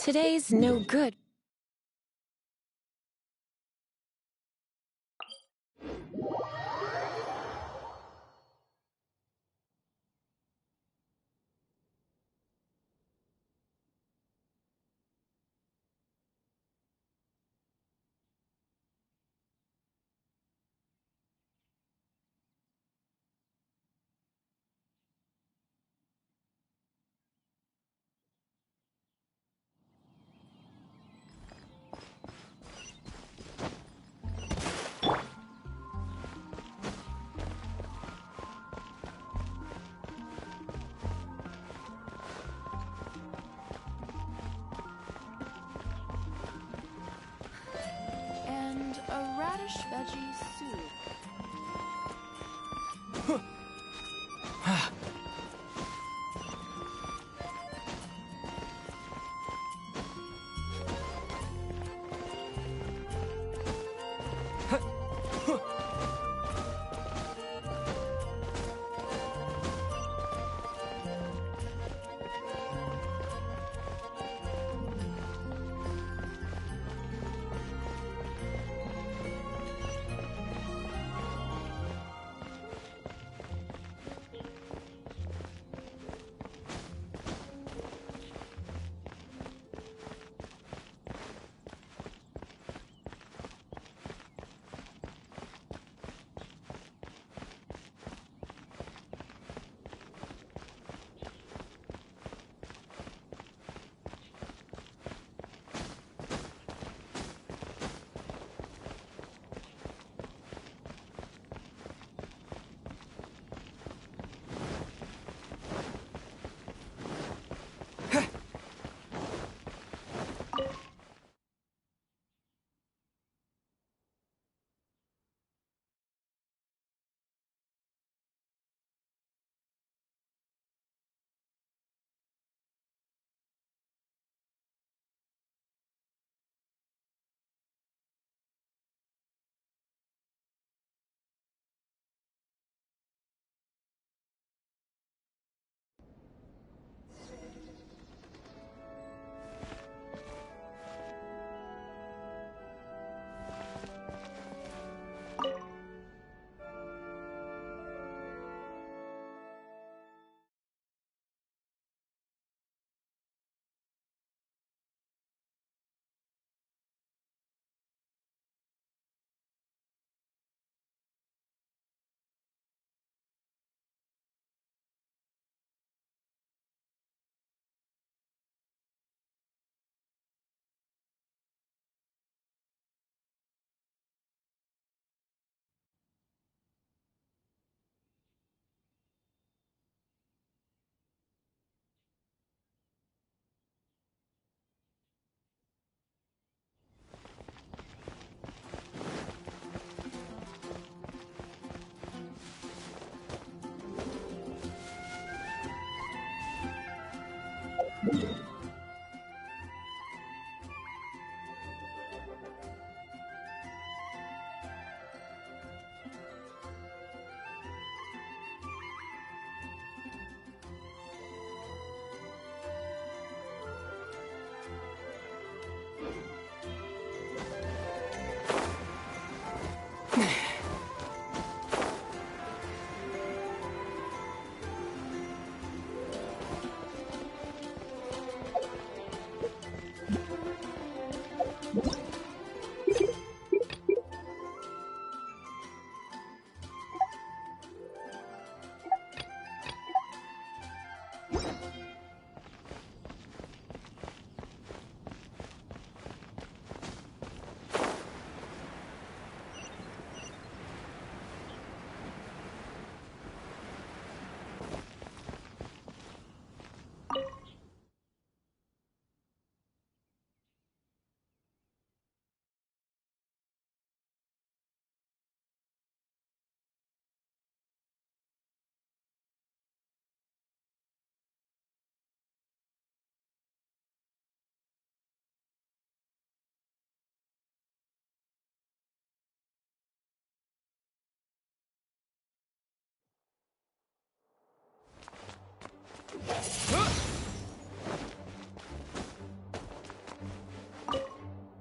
Today's no good. And a radish veggie soup.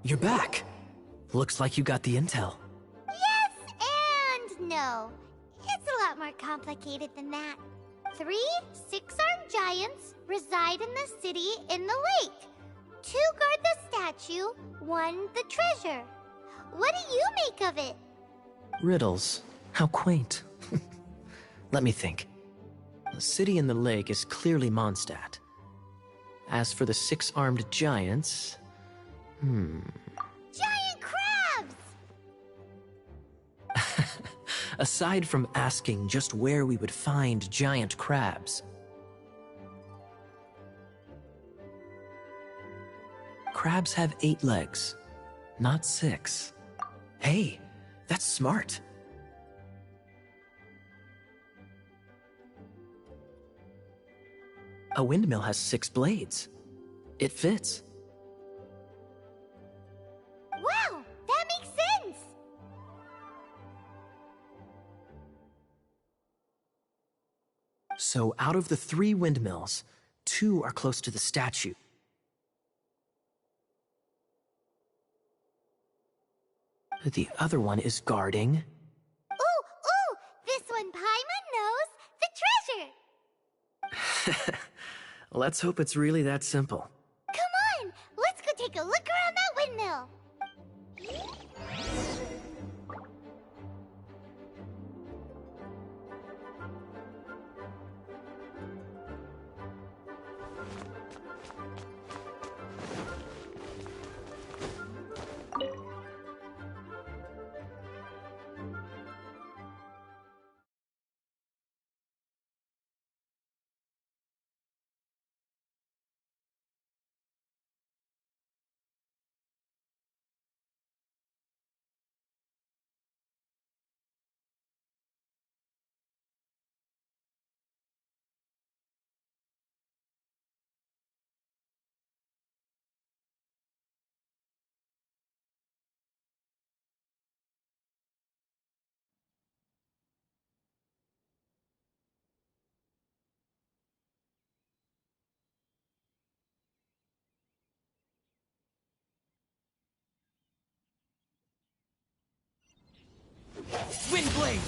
You're back. Looks like you got the intel. Yes and no. It's a lot more complicated than that. 3 six-armed giants reside in the city in the lake. 2 guard the statue, 1 the treasure. What do you make of it? Riddles. How quaint. Let me think. The city in the lake is clearly Mondstadt. As for the 6-armed giants... Giant crabs! Aside from asking just where we would find giant crabs, crabs have 8 legs, not 6. Hey, that's smart. A windmill has 6 blades. It fits. Wow, that makes sense! So out of the 3 windmills, 2 are close to the statue. The other one is guarding... Ooh! This one Paimon knows! The treasure! Let's hope it's really that simple. Come on! Let's go take a look around that windmill! Windblade!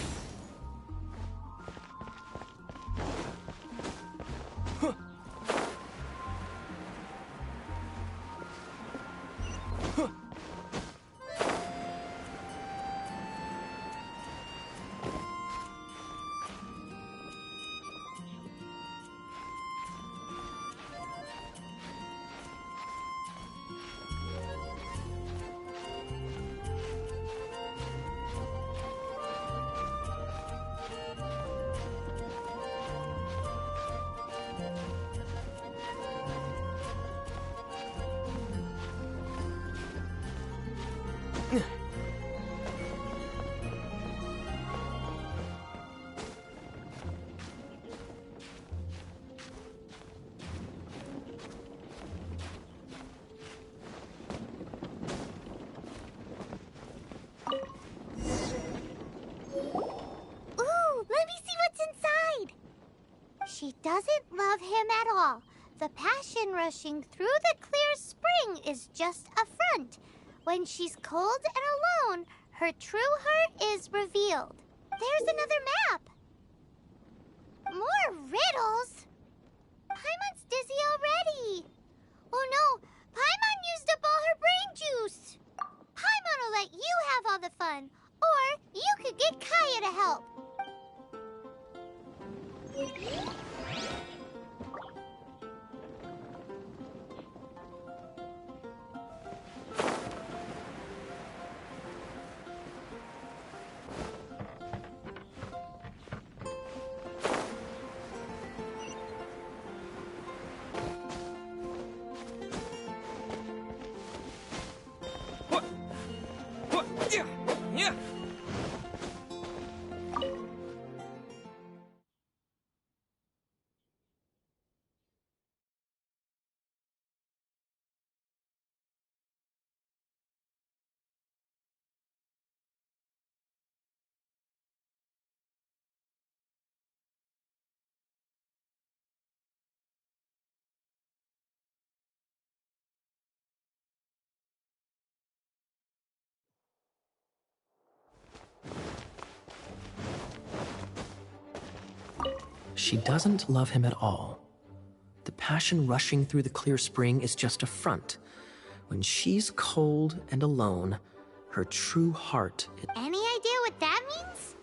She doesn't love him at all. The passion rushing through the clear spring is just a front. When she's cold and alone, her true heart is revealed. There's another map. More riddles? Paimon's dizzy already. Oh no, Paimon used up all her brain juice. Paimon will let you have all the fun, or you could get Kaya to help. Yeah. She doesn't love him at all. The passion rushing through the clear spring is just a front. When she's cold and alone, her true heart... Any idea what that means?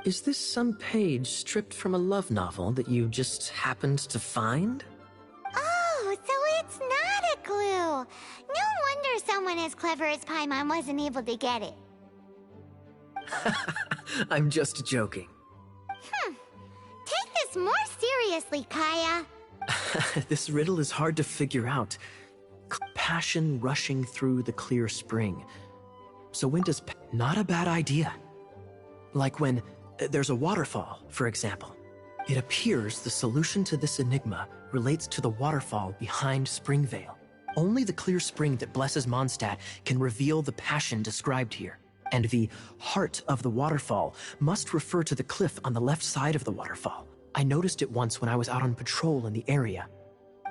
Is this some page stripped from a love novel that you just happened to find? Oh, so it's not a clue. No wonder someone as clever as Paimon wasn't able to get it. I'm just joking. Take this more seriously, Kaya. This riddle is hard to figure out. Passion rushing through the clear spring. So when does... Not a bad idea. Like when there's a waterfall, for example. It appears the solution to this enigma relates to the waterfall behind Springvale. Only the clear spring that blesses Mondstadt can reveal the passion described here. And the heart of the waterfall must refer to the cliff on the left side of the waterfall. I noticed it once when I was out on patrol in the area.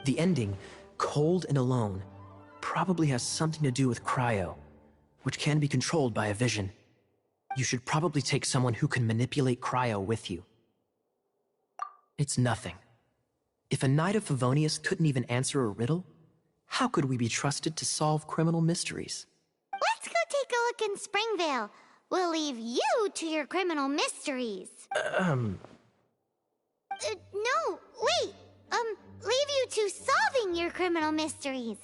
The ending, cold and alone, probably has something to do with cryo, which can be controlled by a vision. You should probably take someone who can manipulate cryo with you. It's nothing. If a Knight of Favonius couldn't even answer a riddle, how could we be trusted to solve criminal mysteries? Let's go take a look in Springvale. We'll leave you to your criminal mysteries. No, wait. Leave you to solving your criminal mysteries.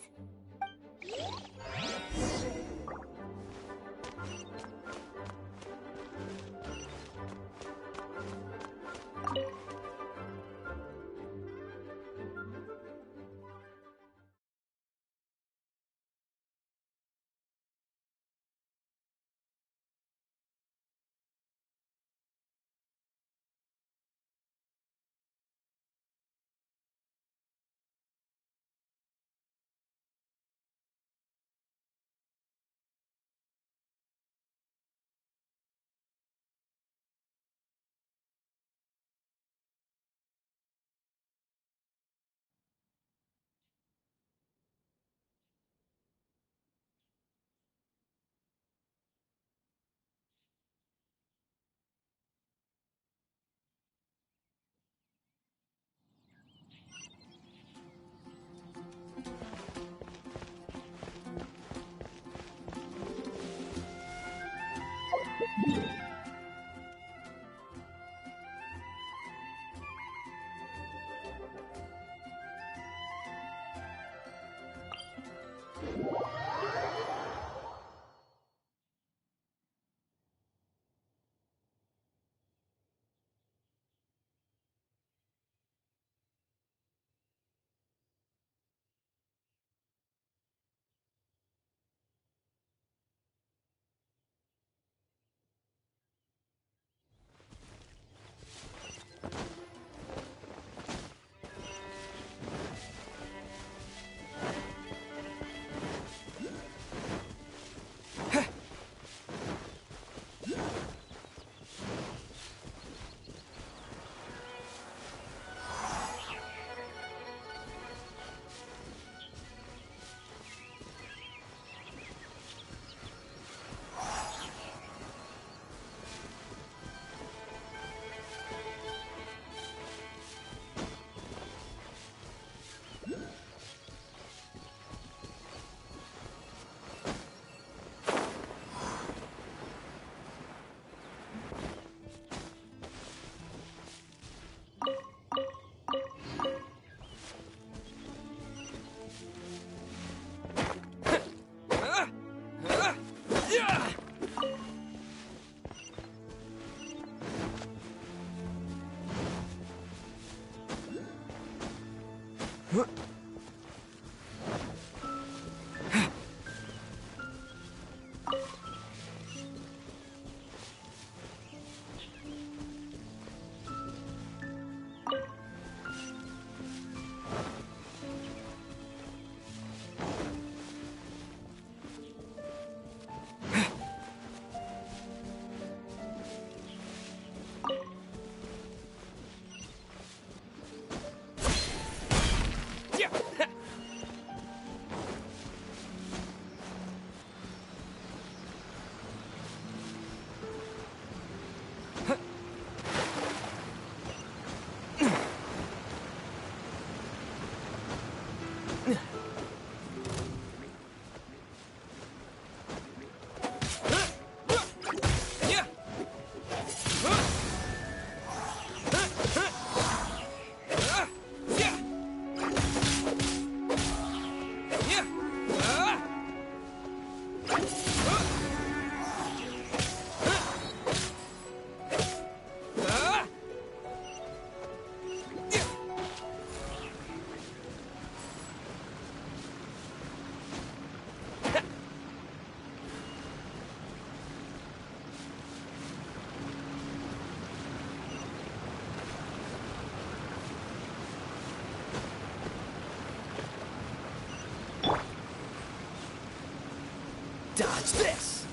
Dodge this!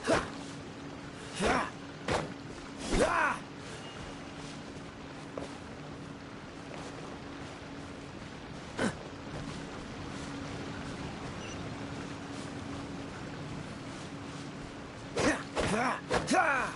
Ha! Ha! Ha! Ha! Ha!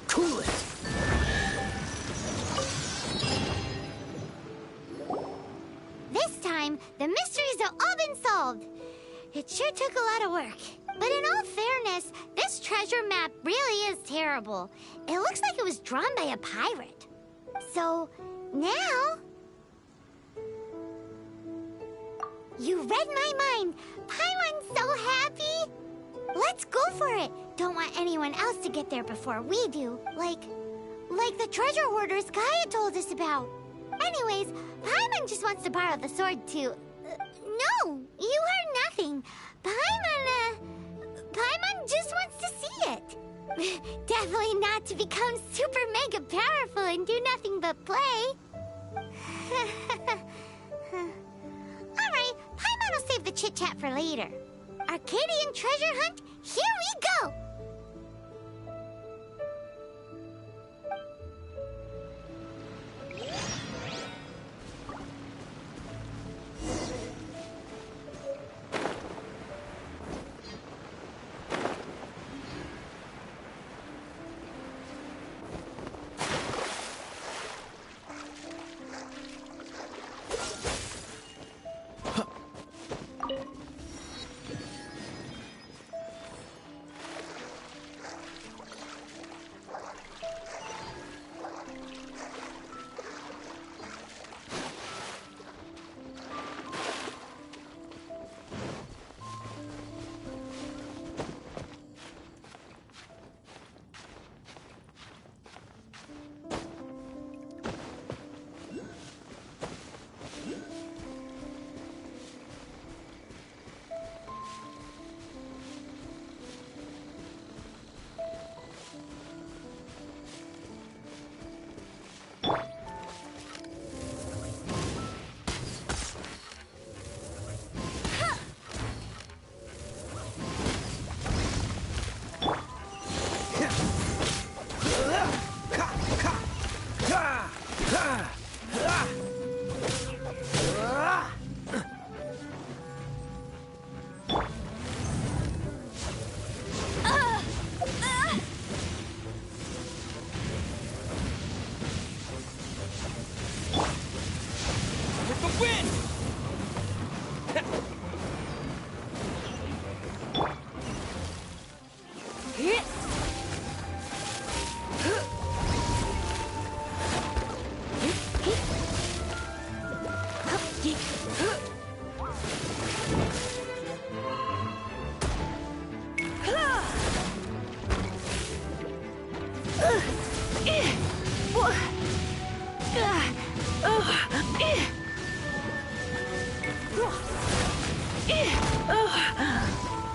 Cool it! This time, the mysteries have all been solved. It sure took a lot of work. But in all fairness, this treasure map really is terrible. It looks like it was drawn by a pirate. So, now... You read my mind. Paimon's so happy. Let's go for it. Don't want anyone else to get there before we do. Like the treasure hoarders Gaia told us about. Anyways, Paimon just wants to borrow the sword to... no, you heard nothing. Paimon just wants to see it. Definitely not to become super mega powerful and do nothing but play. Alright, Paimon will save the chit-chat for later. Arcadian treasure hunt, here we go!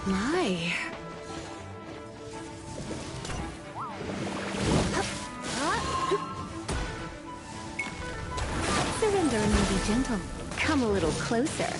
My. Surrender and be gentle. Come a little closer.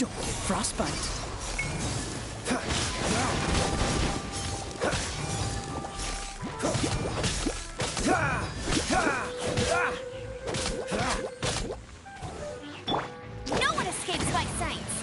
Don't get frostbite. No one escapes my sights!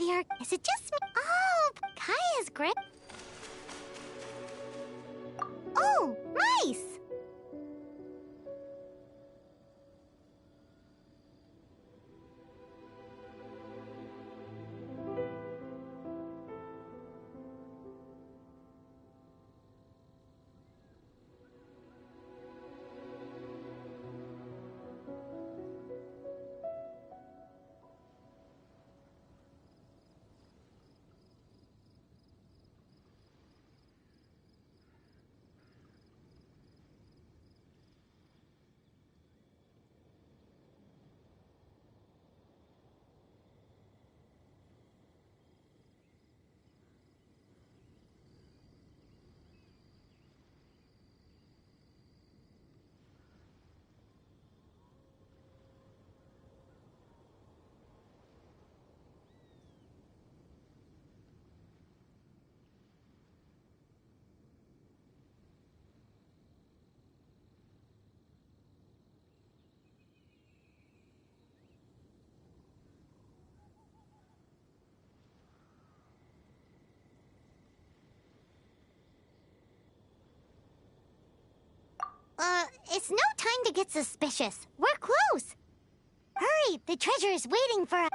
the arc. Is it just me? Oh, Kaya's grip. Oh, nice! It's no time to get suspicious. We're close. Hurry, the treasure is waiting for us.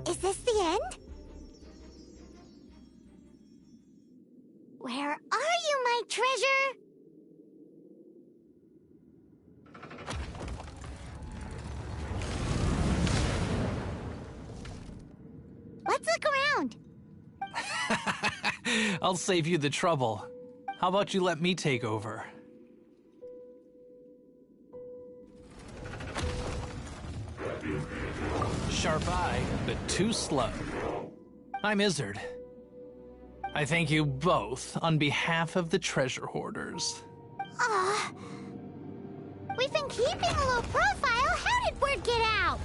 Is this the end? Where are you, my treasure? I'll save you the trouble. How about you let me take over? Sharp eye, but too slow. I'm Izzard. I thank you both on behalf of the treasure hoarders. We've been keeping a low profile. How did word get out?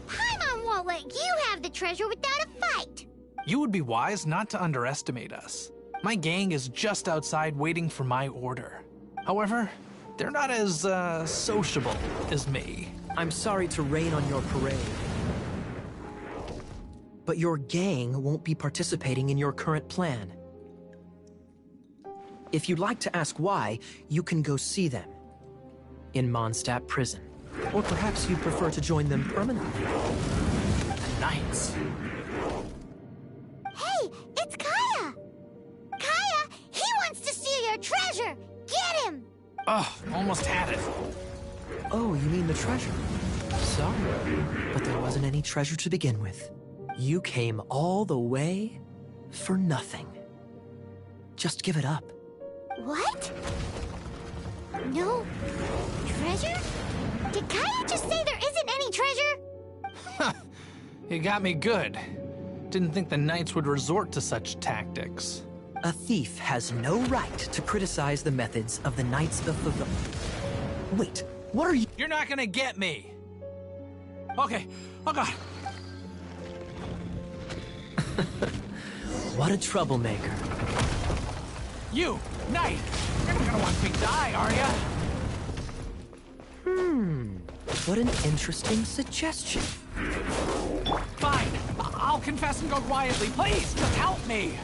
Paimon won't let you have the treasure without a fight. You would be wise not to underestimate us. My gang is just outside waiting for my order. However, they're not as, sociable as me. I'm sorry to rain on your parade, but your gang won't be participating in your current plan. If you'd like to ask why, you can go see them in Mondstadt prison. Or perhaps you'd prefer to join them permanently. The Knights. Hey, it's Kaya! Kaya, he wants to steal your treasure! Get him! Ugh, almost had it. Oh, you mean the treasure? Sorry, but there wasn't any treasure to begin with. You came all the way for nothing. Just give it up. What? No treasure? Did Kaya just say there isn't any treasure? You got me good. Didn't think the Knights would resort to such tactics. A thief has no right to criticize the methods of the Knights of the... Wait, what are you... You're not gonna get me! Okay, oh god. What a troublemaker. You, Knight! You're not gonna watch me die, are ya? What an interesting suggestion. Fine, I'll confess and go quietly. Please, just help me!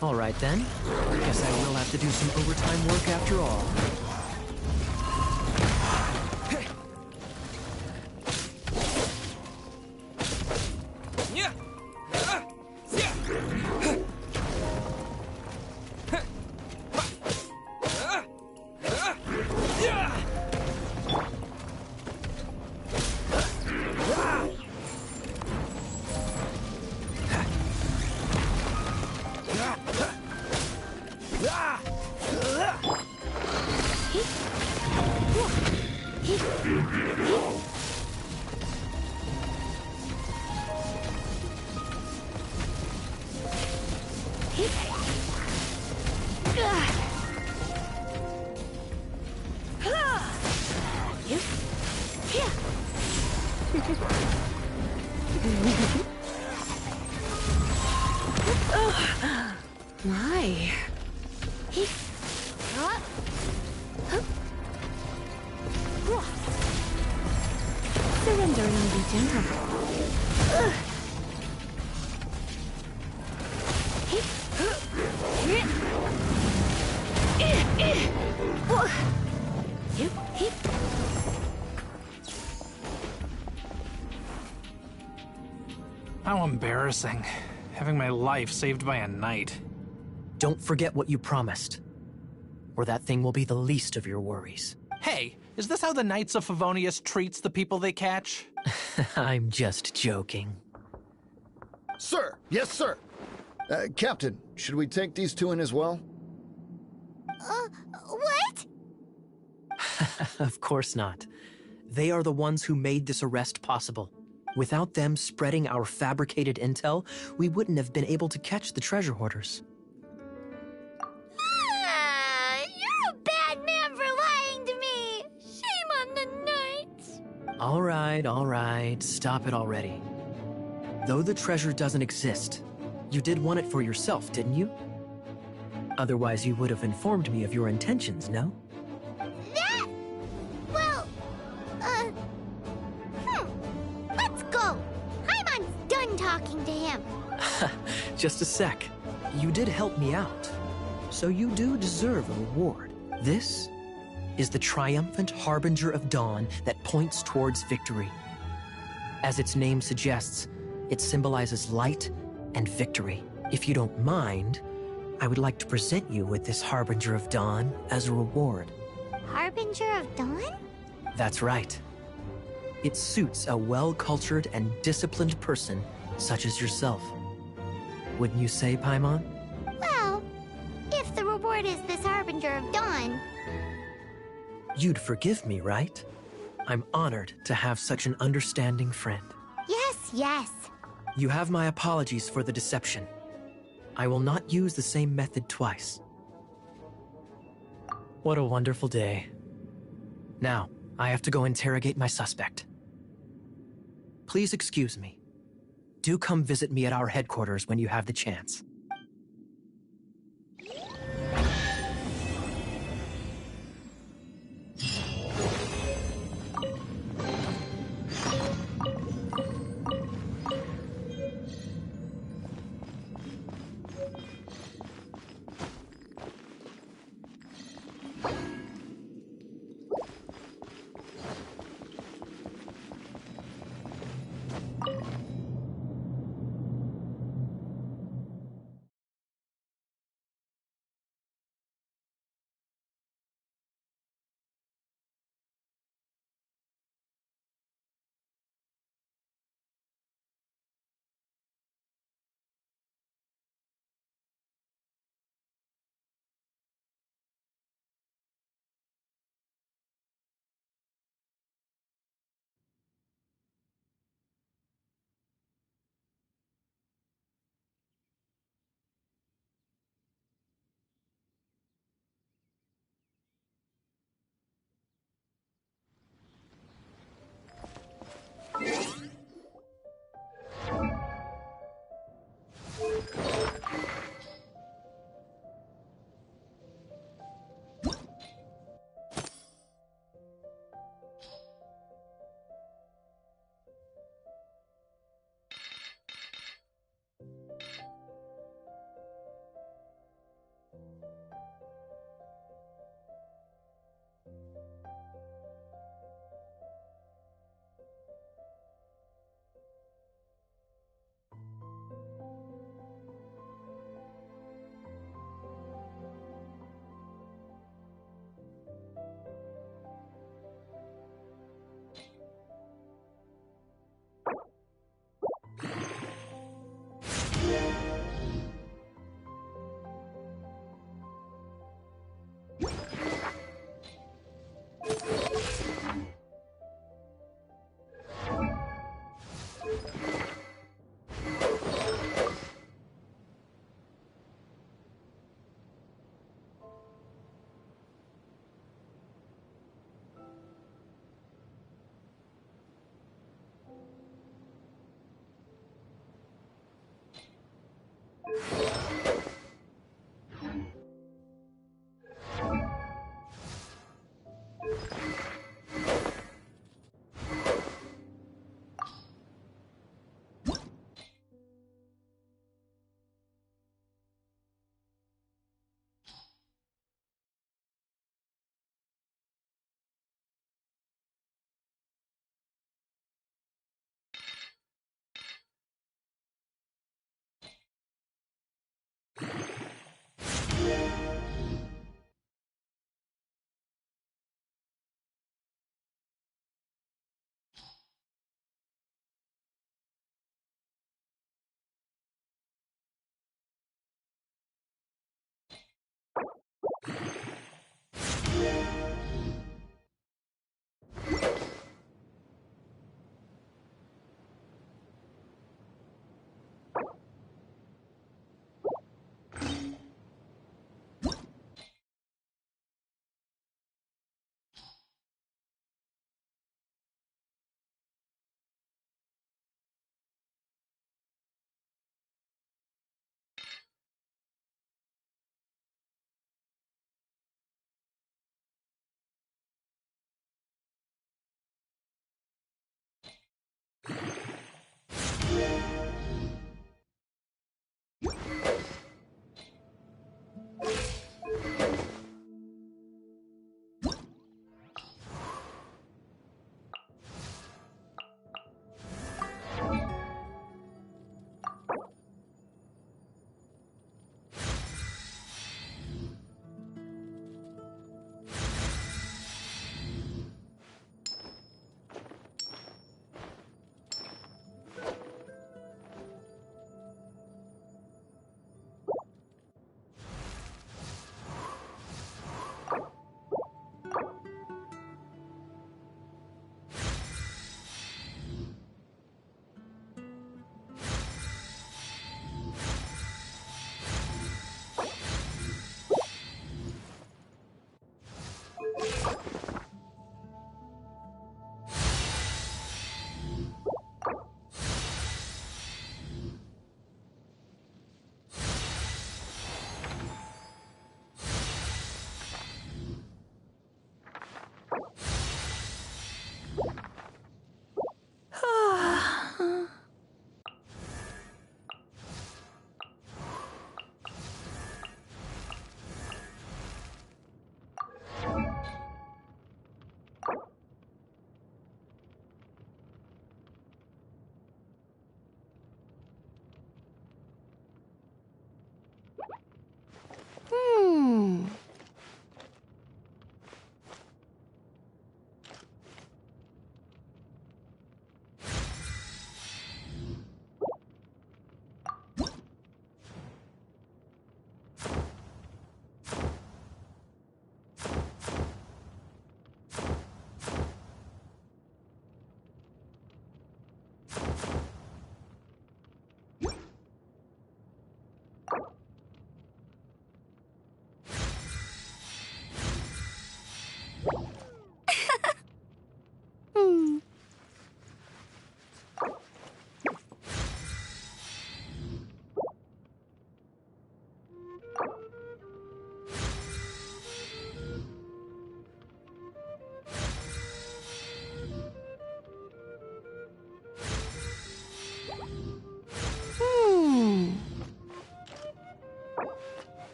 All right then. Guess I will have to do some overtime work after all. My. Surrender and be gentle. How embarrassing. Having my life saved by a knight. Don't forget what you promised, or that thing will be the least of your worries. Hey, is this how the Knights of Favonius treats the people they catch? I'm just joking. Sir! Yes, sir! Captain, should we take these two in as well? What? Of course not. They are the ones who made this arrest possible. Without them spreading our fabricated intel, we wouldn't have been able to catch the treasure hoarders. You're a bad man for lying to me! Shame on the Knights! All right, stop it already. Though the treasure doesn't exist, you did want it for yourself, didn't you? Otherwise, you would have informed me of your intentions, no? That? Well, let's go! Paimon's done talking to him. Just a sec. You did help me out, so you do deserve a reward. This is the triumphant harbinger of dawn that points towards victory. As its name suggests, it symbolizes light and victory. If you don't mind, I would like to present you with this harbinger of dawn as a reward. Harbinger of Dawn? That's right. It suits a well-cultured and disciplined person such as yourself. wouldn't you say, Paimon? Well, if the reward is this Harbinger of Dawn, You'd forgive me, right? I'm honored to have such an understanding friend. yes, yes. You have my apologies for the deception. I will not use the same method twice. What a wonderful day. Now, I have to go interrogate my suspect. Please excuse me. Do come visit me at our headquarters when you have the chance.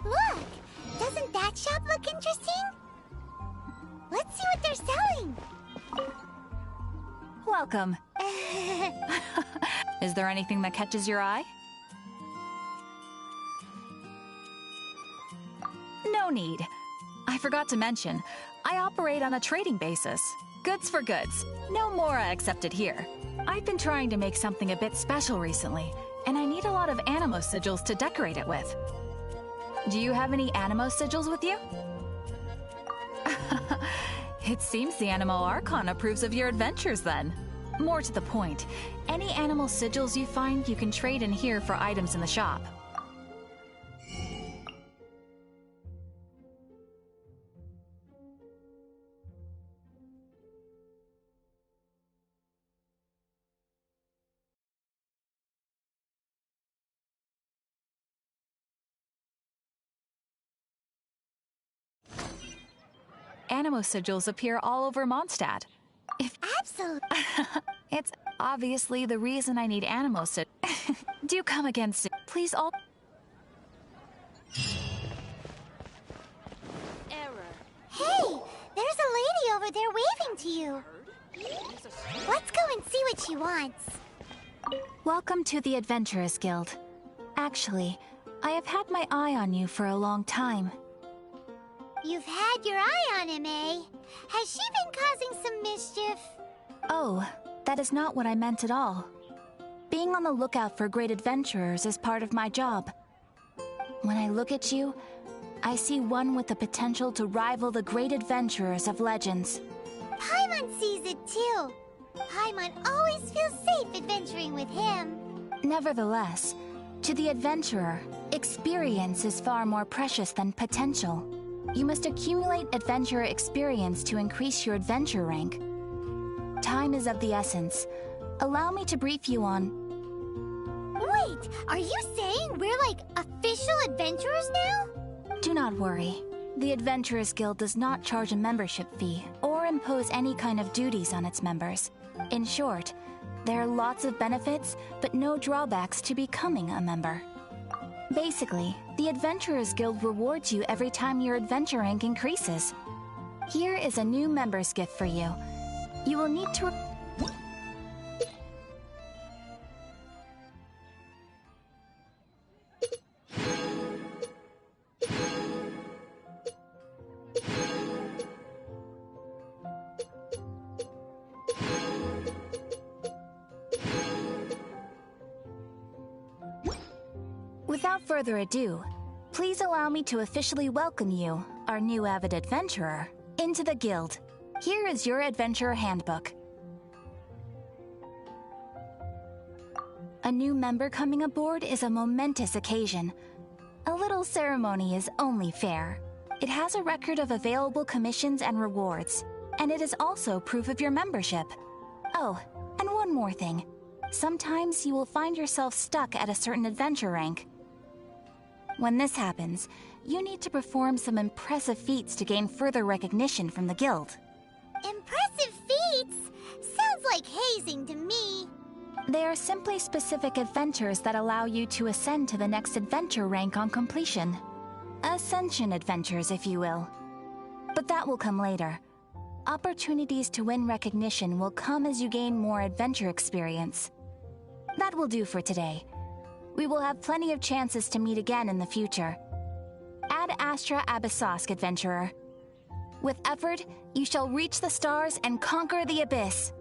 Look! Doesn't that shop look interesting? Let's see what they're selling. Welcome. Is there anything that catches your eye? No need. I forgot to mention, I operate on a trading basis. Goods for goods. No Mora accepted here. I've been trying to make something a bit special recently, and I need a lot of animo sigils to decorate it with. Do you have any animo sigils with you? It seems the Animo Archon approves of your adventures then. More to the point, any animal sigils you find you can trade in here for items in the shop. Animo sigils appear all over Mondstadt. Absolutely. It's obviously the reason I need animo Do come again soon. Please all... Error. Hey, there's a lady over there waving to you. Let's go and see what she wants. Welcome to the Adventurers Guild. Actually, I have had my eye on you for a long time. You've had your eye on him, eh? Has she been causing some mischief? Oh, that is not what I meant at all. Being on the lookout for great adventurers is part of my job. When I look at you, I see one with the potential to rival the great adventurers of legends. Paimon sees it too. Paimon always feels safe adventuring with him. Nevertheless, to the adventurer, experience is far more precious than potential. You must accumulate adventurer experience to increase your adventure rank. Time is of the essence. Allow me to brief you on... Wait, are you saying we're like official adventurers now? Do not worry. The Adventurers Guild does not charge a membership fee or impose any kind of duties on its members. In short, there are lots of benefits, but no drawbacks to becoming a member. Basically, the Adventurers Guild rewards you every time your adventure rank increases. Here is a new member's gift for you. You will need to... Without further ado, please allow me to officially welcome you, our new avid adventurer, into the guild. Here is your adventurer handbook. A new member coming aboard is a momentous occasion. A little ceremony is only fair. It has a record of available commissions and rewards, and it is also proof of your membership. Oh, and one more thing. Sometimes you will find yourself stuck at a certain adventure rank. When this happens, you need to perform some impressive feats to gain further recognition from the guild. Impressive feats? Sounds like hazing to me. They are simply specific adventures that allow you to ascend to the next adventure rank on completion. Ascension adventures, if you will. But that will come later. Opportunities to win recognition will come as you gain more adventure experience. That will do for today. We will have plenty of chances to meet again in the future. Ad Astra Abyssosk, adventurer. With effort, you shall reach the stars and conquer the abyss.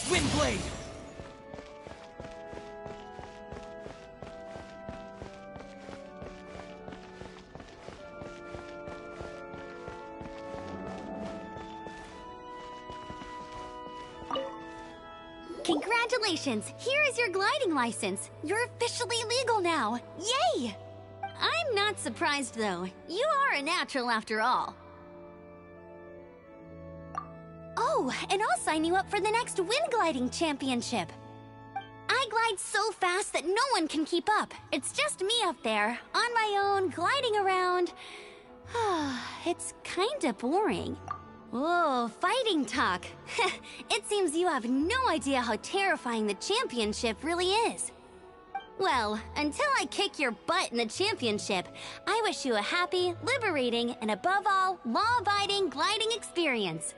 Windblade! Congratulations! Here is your gliding license. You're officially legal now. Yay! I'm not surprised, though. You are a natural after all. Oh, and I'll sign you up for the next wind gliding championship. I glide so fast that no one can keep up. It's just me up there, on my own, gliding around. It's kinda boring. Whoa, fighting talk. It seems you have no idea how terrifying the championship really is. Well, until I kick your butt in the championship, I wish you a happy, liberating, and above all, law-abiding gliding experience.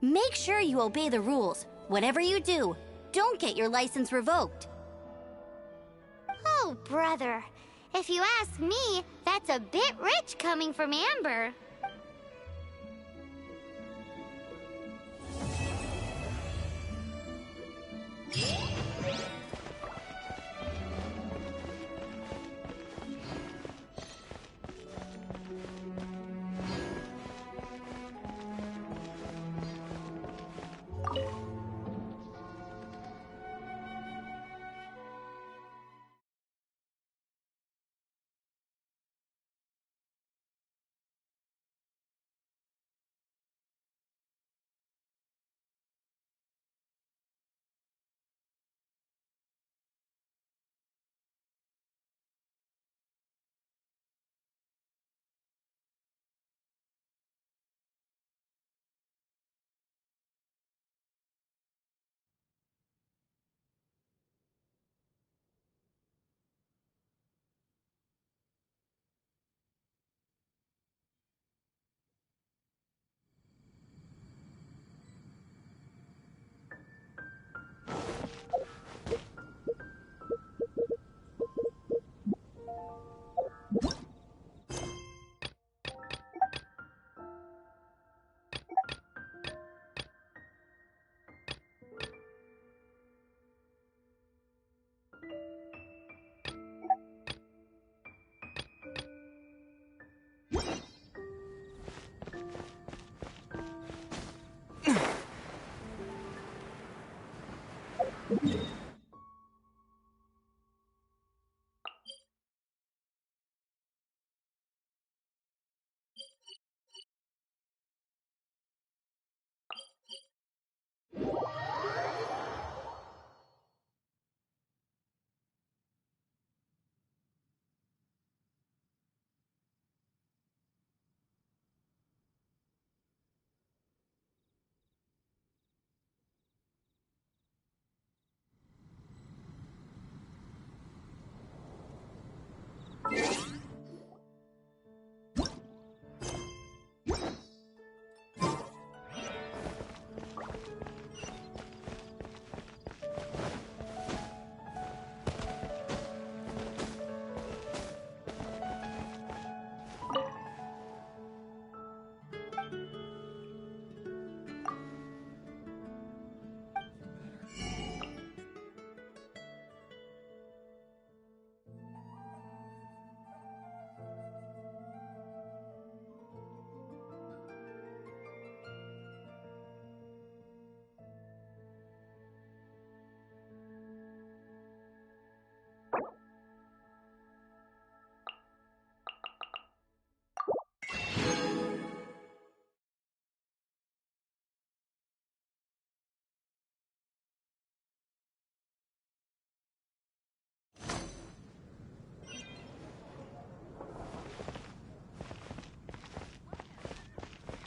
Make sure you obey the rules. Whatever you do, don't get your license revoked. Oh, brother. If you ask me, that's a bit rich coming from Amber.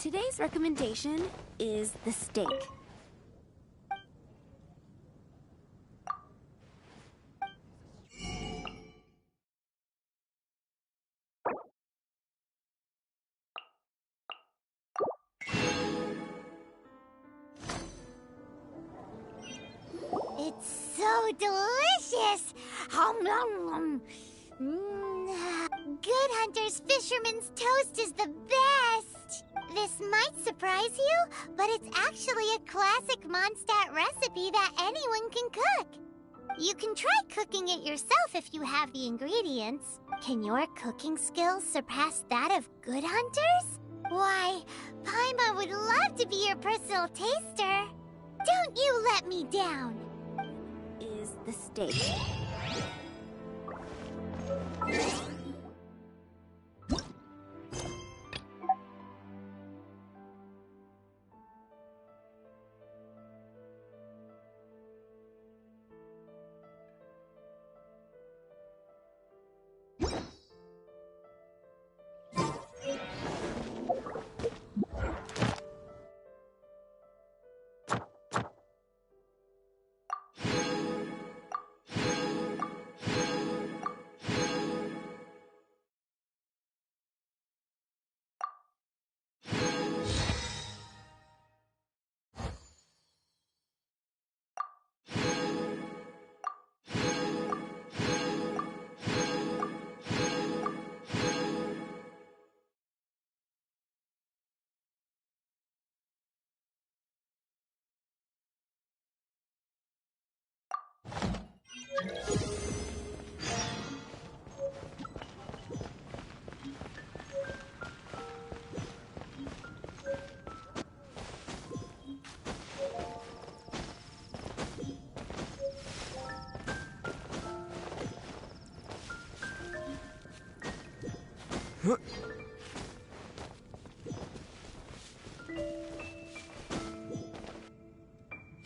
Today's recommendation is the steak. It's so delicious! Hum, nom, nom. Good Hunter's Fisherman's Toast is the best! This might surprise you, but it's actually a classic Mondstadt recipe that anyone can cook. You can try cooking it yourself if you have the ingredients. Can your cooking skills surpass that of Good Hunter's? Why, Paimon would love to be your personal taster. Don't you let me down! Is the steak.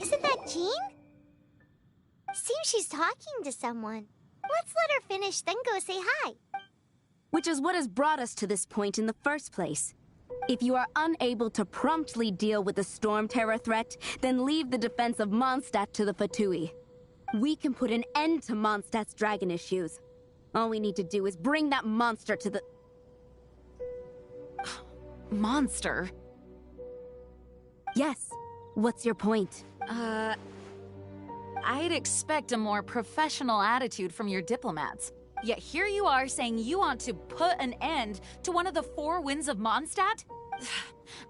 Isn't that Jean? Seems she's talking to someone. Let's let her finish, then go say hi. Which is what has brought us to this point in the first place. If you are unable to promptly deal with the Storm Terror threat, then leave the defense of Mondstadt to the Fatui. We can put an end to Mondstadt's dragon issues. All we need to do is bring that monster to the... Monster? Yes. What's your point? I'd expect a more professional attitude from your diplomats. Yet here you are saying you want to put an end to one of the four winds of Mondstadt?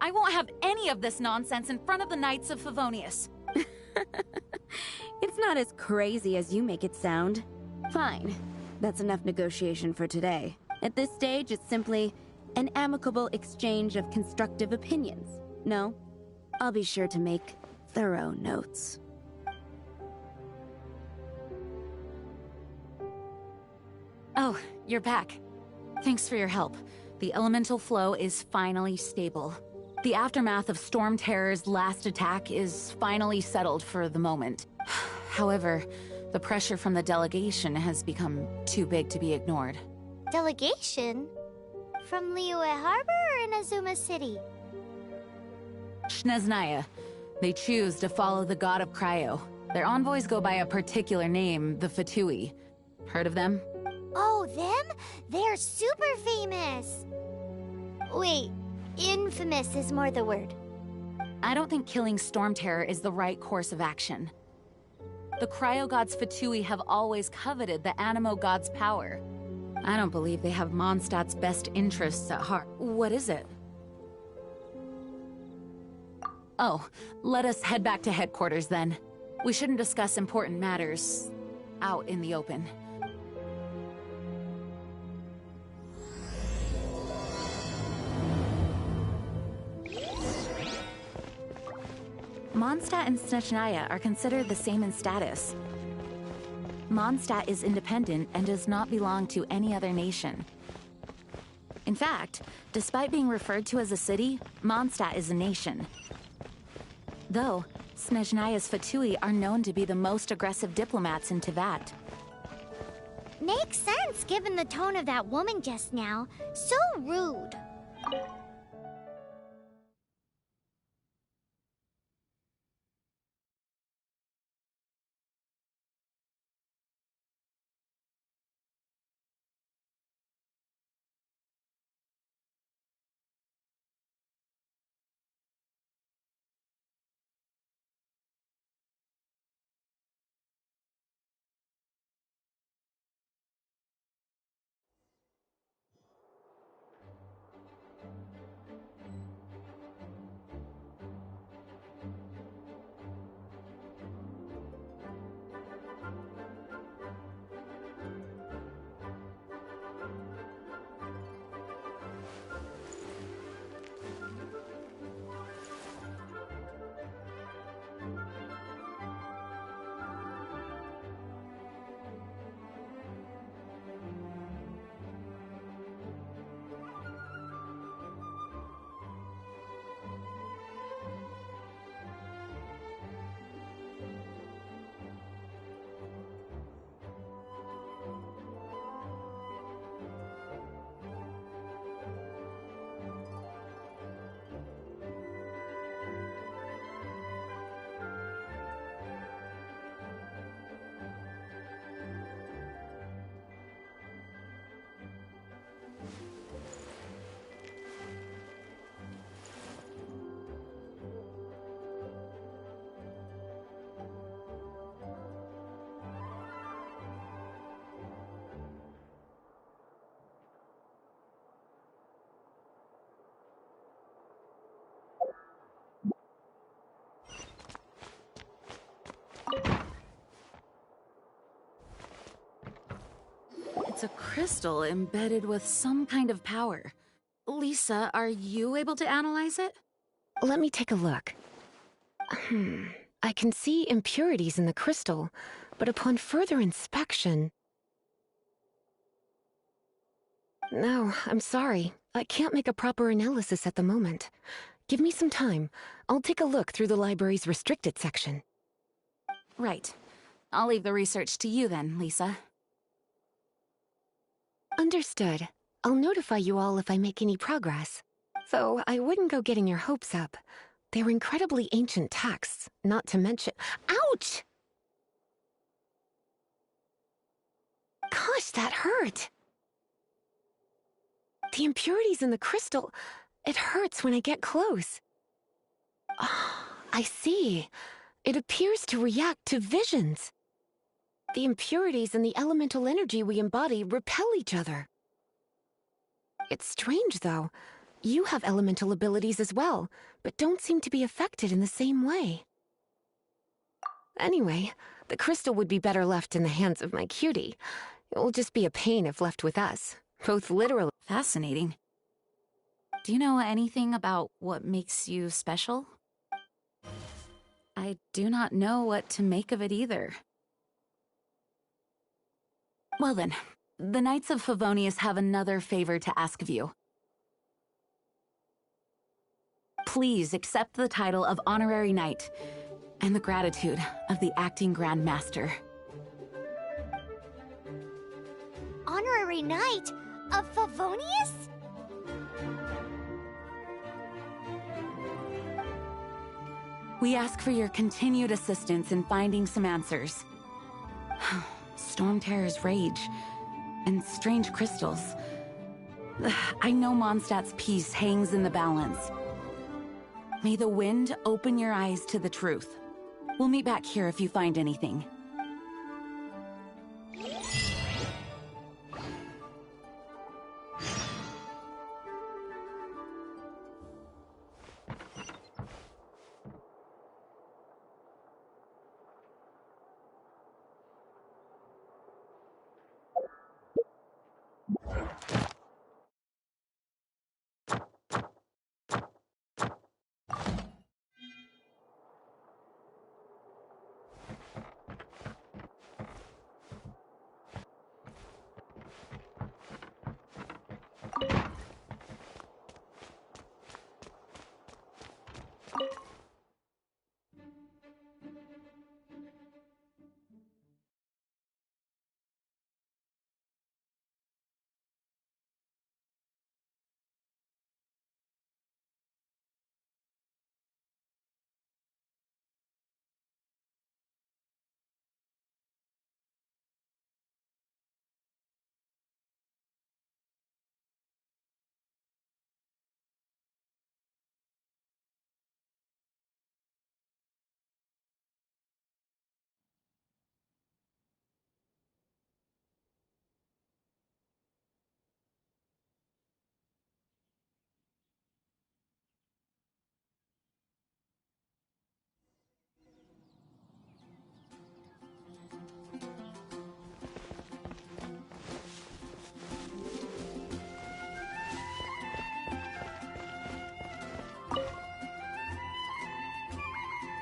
I won't have any of this nonsense in front of the Knights of Favonius. It's not as crazy as you make it sound. Fine. That's enough negotiation for today. At this stage, it's simply an amicable exchange of constructive opinions. No? I'll be sure to make thorough notes. Oh, you're back. Thanks for your help. The elemental flow is finally stable. The aftermath of Storm Terror's last attack is finally settled for the moment. However, the pressure from the delegation has become too big to be ignored. Delegation? From Liyue Harbor or Inazuma City? Snezhnaya. They choose to follow the god of Cryo. Their envoys go by a particular name, the Fatui. Heard of them? Oh, them? They're super famous! Wait, infamous is more the word. I don't think killing Storm Terror is the right course of action. The Cryo God's Fatui have always coveted the Animo God's power. I don't believe they have Mondstadt's best interests at heart. What is it? Oh, let us head back to headquarters then. We shouldn't discuss important matters out in the open. Mondstadt and Snezhnaya are considered the same in status. Mondstadt is independent and does not belong to any other nation. In fact, despite being referred to as a city, Mondstadt is a nation. Though, Snezhnaya's Fatui are known to be the most aggressive diplomats in Teyvat. Makes sense given the tone of that woman just now. So rude. It's a crystal embedded with some kind of power. Lisa, are you able to analyze it? Let me take a look. I can see impurities in the crystal, but upon further inspection... No, I'm sorry. I can't make a proper analysis at the moment. Give me some time. I'll take a look through the library's restricted section. Right. I'll leave the research to you then, Lisa. Understood. I'll notify you all if I make any progress. Though I wouldn't go getting your hopes up. They're incredibly ancient texts, not to mention— Ouch! Gosh, that hurt! The impurities in the crystal, it hurts when I get close. Oh, I see. It appears to react to visions. The impurities and the elemental energy we embody repel each other. It's strange, though. You have elemental abilities as well, but don't seem to be affected in the same way. Anyway, the crystal would be better left in the hands of my cutie. It will just be a pain if left with us, both literally— Fascinating. Do you know anything about what makes you special? I do not know what to make of it either. Well then, the Knights of Favonius have another favor to ask of you. Please accept the title of Honorary Knight and the gratitude of the Acting Grand Master. Honorary Knight of Favonius? We ask for your continued assistance in finding some answers. Storm Terror's rage and strange crystals. I know Mondstadt's peace hangs in the balance. May the wind open your eyes to the truth. We'll meet back here if you find anything.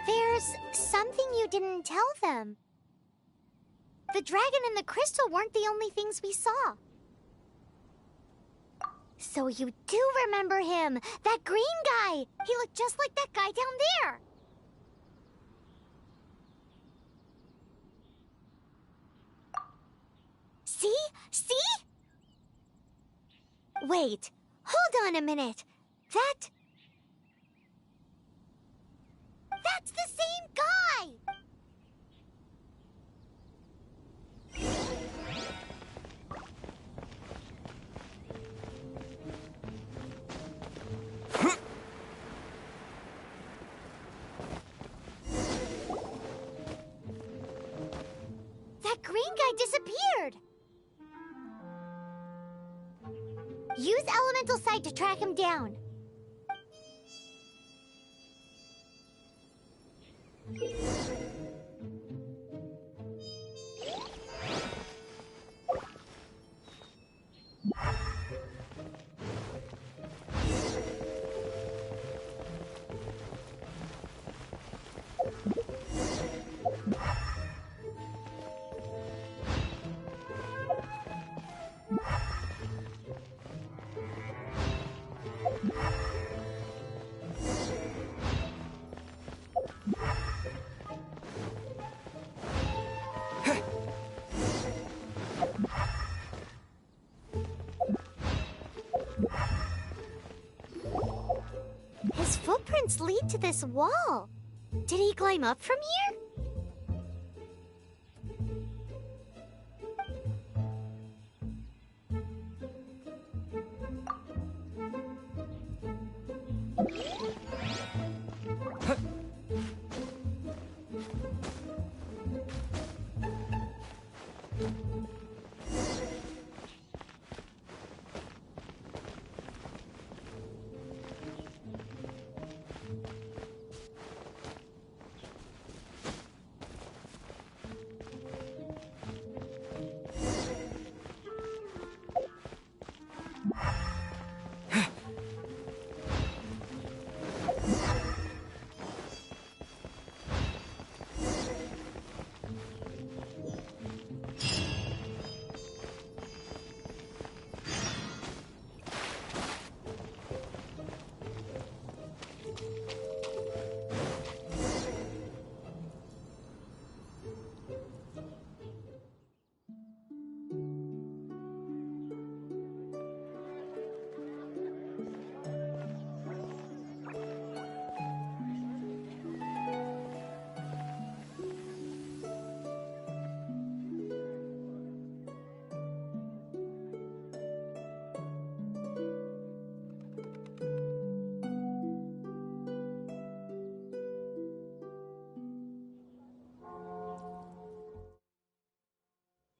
There's something you didn't tell them. The dragon and the crystal weren't the only things we saw. So you do remember him, that green guy. He looked just like that guy down there. See? See? Wait, hold on a minute. That's the same guy! That green guy disappeared! Use Elemental Sight to track him down. vents lead to this wall. Did he climb up from here?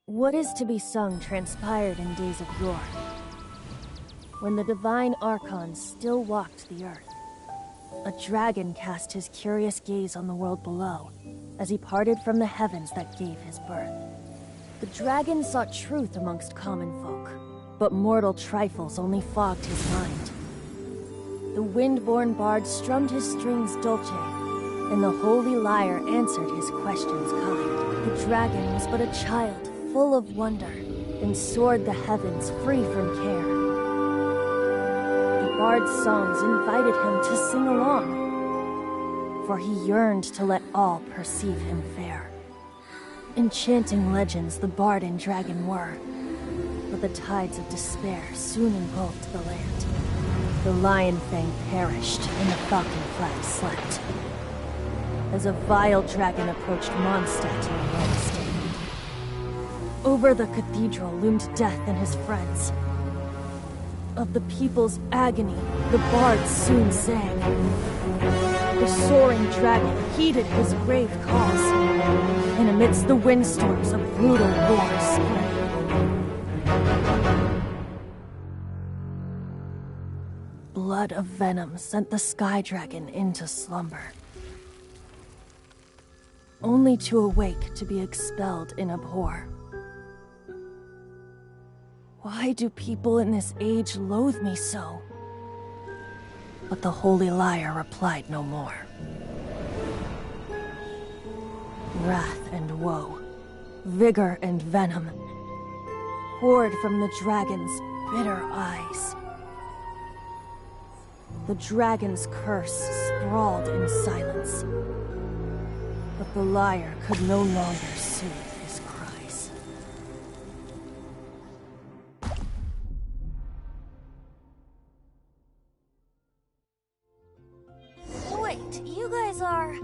What is to be sung transpired in days of yore, when the divine archons still walked the earth. A dragon cast his curious gaze on the world below, as he parted from the heavens that gave his birth. The dragon sought truth amongst common folk, but mortal trifles only fogged his mind. The wind-born bard strummed his strings dolce, and the holy lyre answered his questions kind. The dragon was but a child, full of wonder, and soared the heavens free from care. The bard's songs invited him to sing along, for he yearned to let all perceive him fair. Enchanting legends the bard and dragon were, but the tides of despair soon engulfed the land. The lion fang perished, and the falcon flag slept, as a vile dragon approached Mondstadt in a low state. Over the cathedral loomed death and his friends. Of the people's agony, the bard soon sang. The soaring dragon heeded his grave calls, and amidst the windstorms a brutal war spread. Blood of venom sent the sky dragon into slumber, only to awake to be expelled in abhor. Why do people in this age loathe me so? But the holy lyre replied no more. Wrath and woe, vigor and venom, poured from the dragon's bitter eyes. The dragon's curse sprawled in silence, but the lyre could no longer soothe his cries. Wait, you guys are...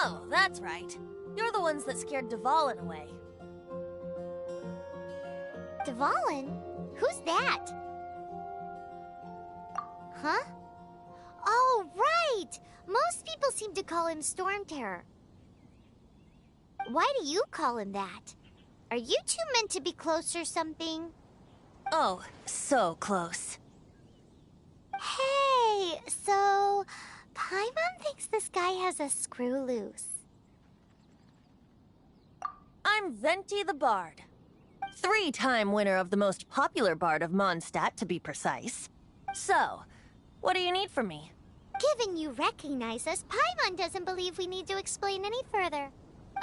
Oh, that's right. You're the ones that scared Dvalin away. Dvalin? Who's that? Huh? Oh, right! Most people seem to call him Storm Terror. Why do you call him that? Are you two meant to be close or something? Oh, so close. Hey, so Paimon thinks this guy has a screw loose. I'm Venti the Bard. 3-time winner of the most popular bard of Mondstadt, to be precise. So, what do you need from me? Given you recognize us, Paimon doesn't believe we need to explain any further.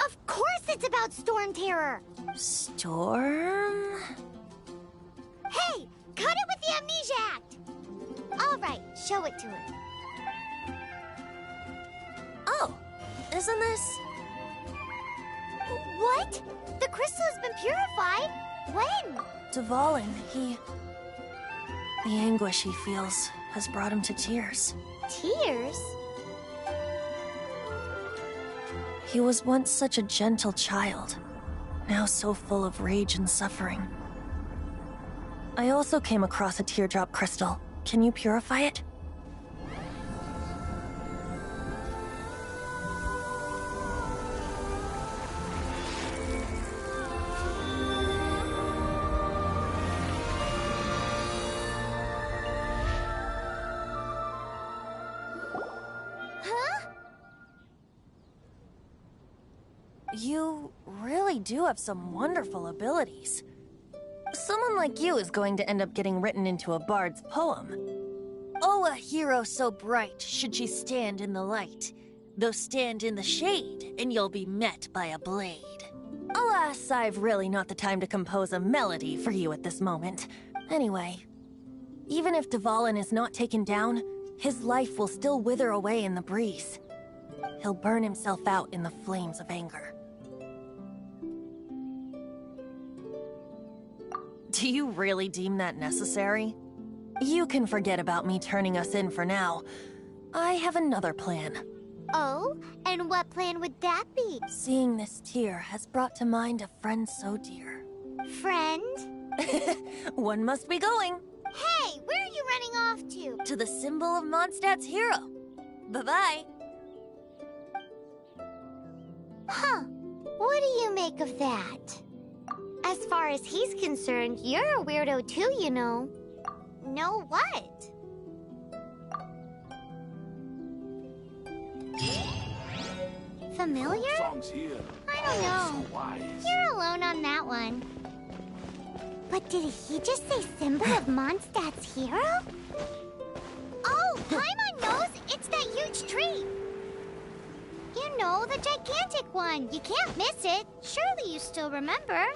Of course it's about Storm Terror! Storm? Hey, cut it with the Amnesia Act! Alright, show it to him. Oh, isn't this... What? The crystal has been purified? When? Dvalin, the anguish he feels has brought him to tears. Tears? He was once such a gentle child, now so full of rage and suffering. I also came across a teardrop crystal. Can you purify it? You really do have some wonderful abilities. Someone like you is going to end up getting written into a bard's poem. Oh, a hero so bright should she stand in the light, though stand in the shade, and you'll be met by a blade. Alas, I've really not the time to compose a melody for you at this moment. Anyway, even if Dvalin is not taken down, his life will still wither away in the breeze. He'll burn himself out in the flames of anger. Do you really deem that necessary? You can forget about me turning us in for now. I have another plan. Oh? And what plan would that be? Seeing this tear has brought to mind a friend so dear. Friend? One must be going. Hey, where are you running off to? To the symbol of Mondstadt's hero. Bye-bye. Huh. What do you make of that? As far as he's concerned, you're a weirdo too, you know. Know what? Familiar? I don't know. You're alone on that one. But did he just say symbol of Mondstadt's hero? Oh, Paimon knows! It's that huge tree! You know, the gigantic one. You can't miss it. Surely you still remember.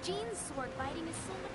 Jean's sword fighting is so much.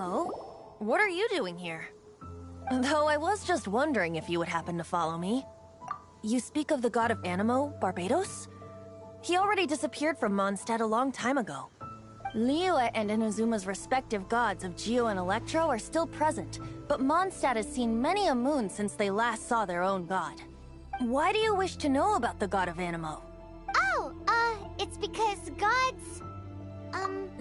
Oh? What are you doing here? Though I was just wondering if you would happen to follow me. You speak of the god of Animo, Barbados? He already disappeared from Mondstadt a long time ago. Liyue and Inazuma's respective gods of Geo and Electro are still present, but Mondstadt has seen many a moon since they last saw their own god. Why do you wish to know about the god of Animo? Oh, it's because gods...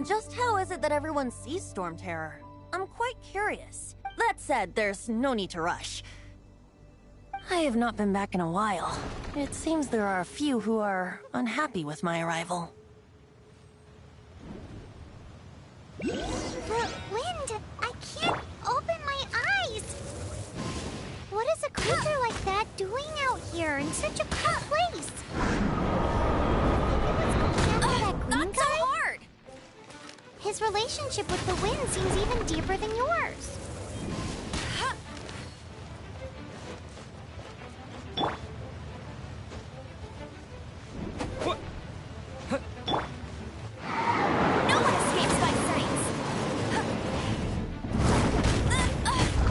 Just how is it that everyone sees Storm Terror? I'm quite curious. That said, there's no need to rush. I have not been back in a while. It seems there are a few who are unhappy with my arrival. The wind! I can't open my eyes! What is a creature like that doing out here in such a cold place? Not so hard! His relationship with the wind seems even deeper than yours. No one escapes my sights!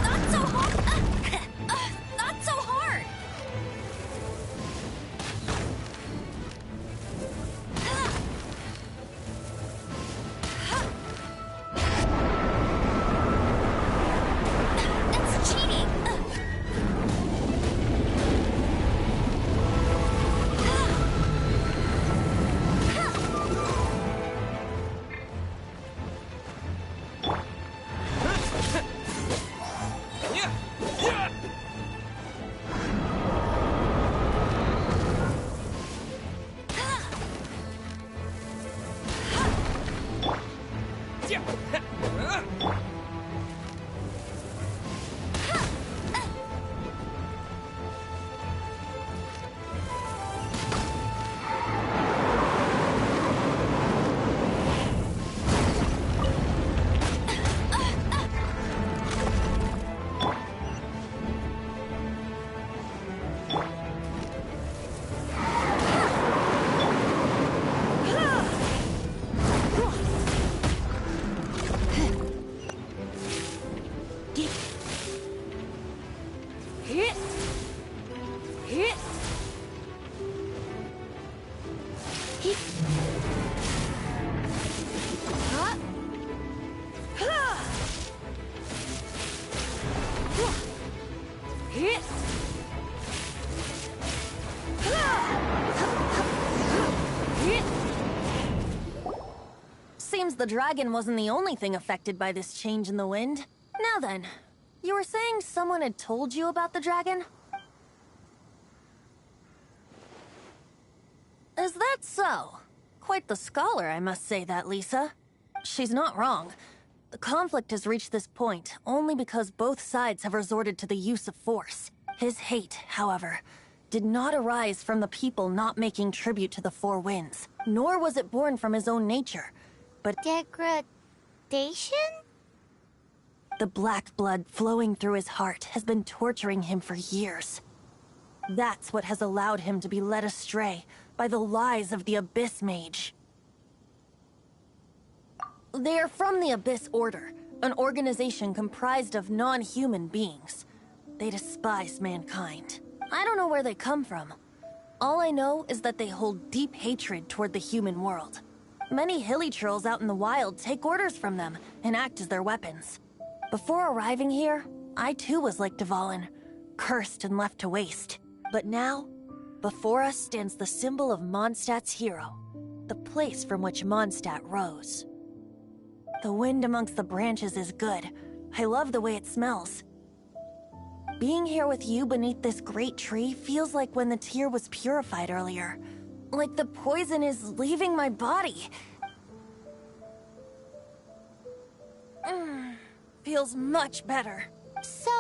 Not so hard! Not so hard! It's cheating! Seems the dragon wasn't the only thing affected by this change in the wind. Now then, you were saying someone had told you about the dragon? Is that so? Quite the scholar, I must say that, Lisa. She's not wrong. The conflict has reached this point only because both sides have resorted to the use of force. His hate, however, did not arise from the people not making tribute to the Four Winds, nor was it born from his own nature, but Degradation? the black blood flowing through his heart has been torturing him for years. That's what has allowed him to be led astray by the lies of the Abyss Mage. They are from the Abyss Order, an organization comprised of non-human beings. They despise mankind. I don't know where they come from. All I know is that they hold deep hatred toward the human world. Many hilly trolls out in the wild take orders from them and act as their weapons. Before arriving here, I too was like Dvalin, cursed and left to waste. But now, before us stands the symbol of Mondstadt's hero, the place from which Mondstadt rose. The wind amongst the branches is good. I love the way it smells. Being here with you beneath this great tree feels like when the tear was purified earlier. Like the poison is leaving my body. Feels much better. So,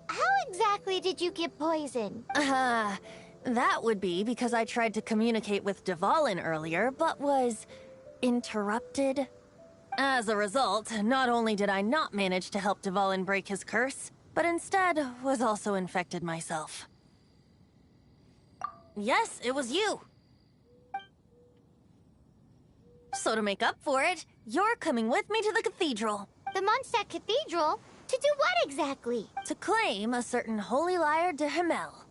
how exactly did you get poisoned? That would be because I tried to communicate with Dvalin earlier, but was interrupted. As a result, not only did I not manage to help Dvalin break his curse, but instead was also infected myself. Yes, it was you. So to make up for it, you're coming with me to the cathedral. The Mondstadt Cathedral? To do what exactly? To claim a certain holy lyre de Himmel.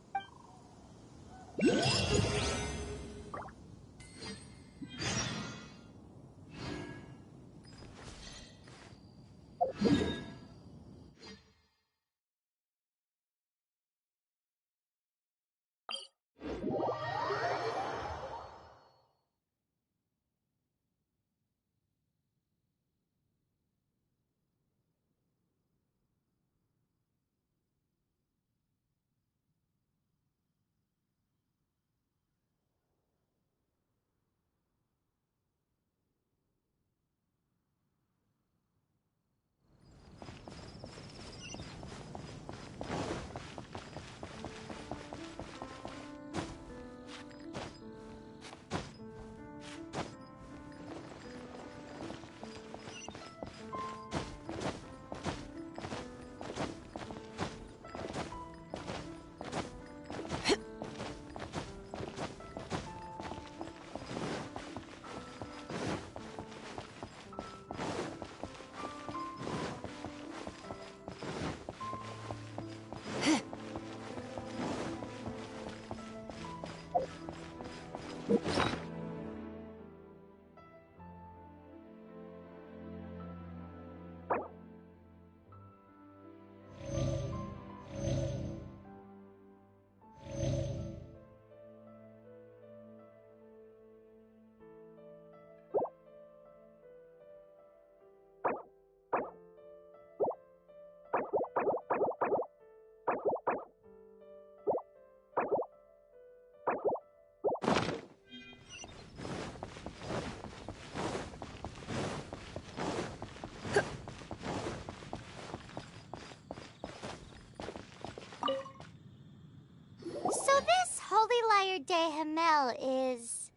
So this holy lyre de Himmel is...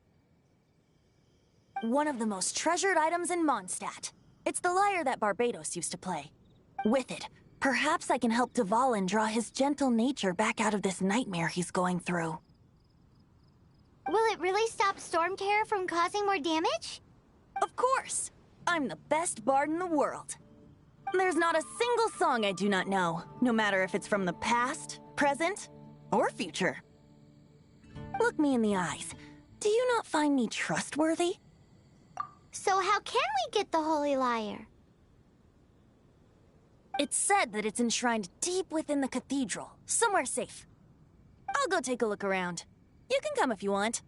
one of the most treasured items in Mondstadt. It's the lyre that Barbados used to play. With it, perhaps I can help Dvalin draw his gentle nature back out of this nightmare he's going through. Will it really stop Storm Terror from causing more damage? Of course! I'm the best bard in the world. There's not a single song I do not know, no matter if it's from the past, present, or future. Look me in the eyes. Do you not find me trustworthy? So how can we get the holy lyre? It's said that it's enshrined deep within the cathedral, somewhere safe. I'll go take a look around. You can come if you want.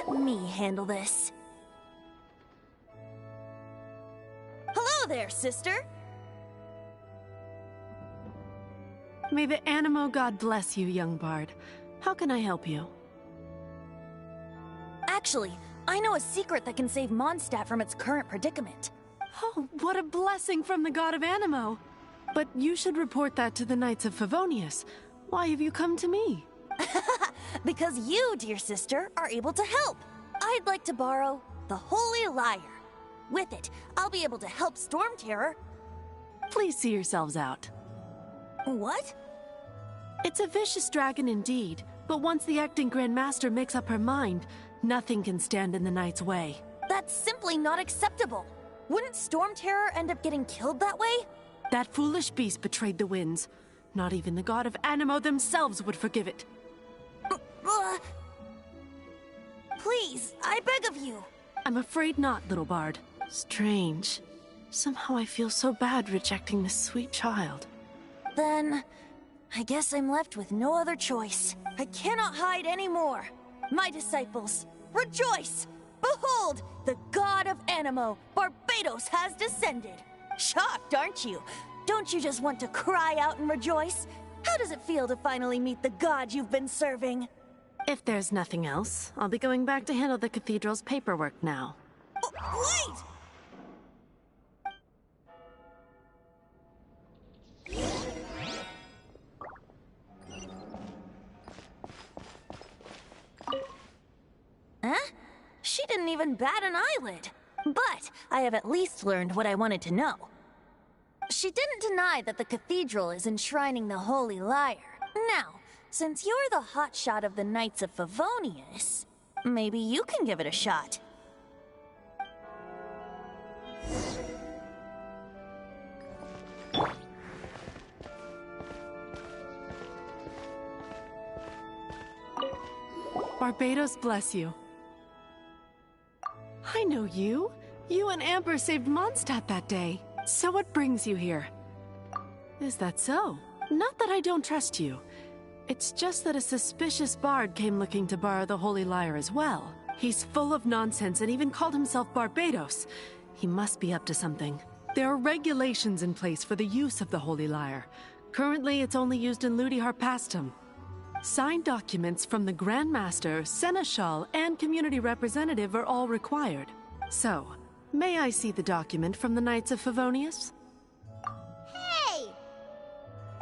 Let me handle this. Hello there, sister! May the Animo God bless you, young bard. How can I help you? Actually, I know a secret that can save Mondstadt from its current predicament. Oh, what a blessing from the God of Animo! But you should report that to the Knights of Favonius. Why have you come to me? Because you, dear sister, are able to help. I'd like to borrow the Holy Lyre. With it, I'll be able to help Storm Terror. Please see yourselves out. What? It's a vicious dragon indeed, but once the acting Grand Master makes up her mind, nothing can stand in the Knight's way. That's simply not acceptable. Wouldn't Storm Terror end up getting killed that way? That foolish beast betrayed the winds. Not even the god of Anemo themselves would forgive it. Please, I beg of you. I'm afraid not, little bard. Strange. Somehow I feel so bad rejecting this sweet child. Then, I guess I'm left with no other choice. I cannot hide anymore. My disciples, rejoice! Behold, the god of Anemo, Barbados, has descended. Shocked, aren't you? Don't you just want to cry out and rejoice? How does it feel to finally meet the god you've been serving? If there's nothing else, I'll be going back to handle the cathedral's paperwork now. Wait! Huh? She didn't even bat an eyelid. But I have at least learned what I wanted to know. She didn't deny that the cathedral is enshrining the Holy Lyre. Now, since you're the hotshot of the Knights of Favonius, maybe you can give it a shot. Barbados bless you. I know you. You and Amber saved Mondstadt that day. So what brings you here? Is that so? Not that I don't trust you. It's just that a suspicious bard came looking to borrow the Holy Lyre as well. He's full of nonsense and even called himself Barbados. He must be up to something. There are regulations in place for the use of the Holy Lyre. Currently, it's only used in Ludi Harpastum. Signed documents from the Grand Master, Seneschal, and Community Representative are all required. So, may I see the document from the Knights of Favonius? Hey!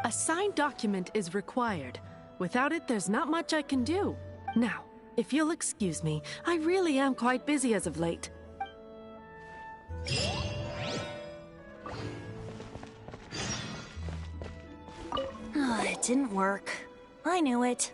A signed document is required. Without it, there's not much I can do. Now, if you'll excuse me, I really am quite busy as of late. It didn't work. I knew it.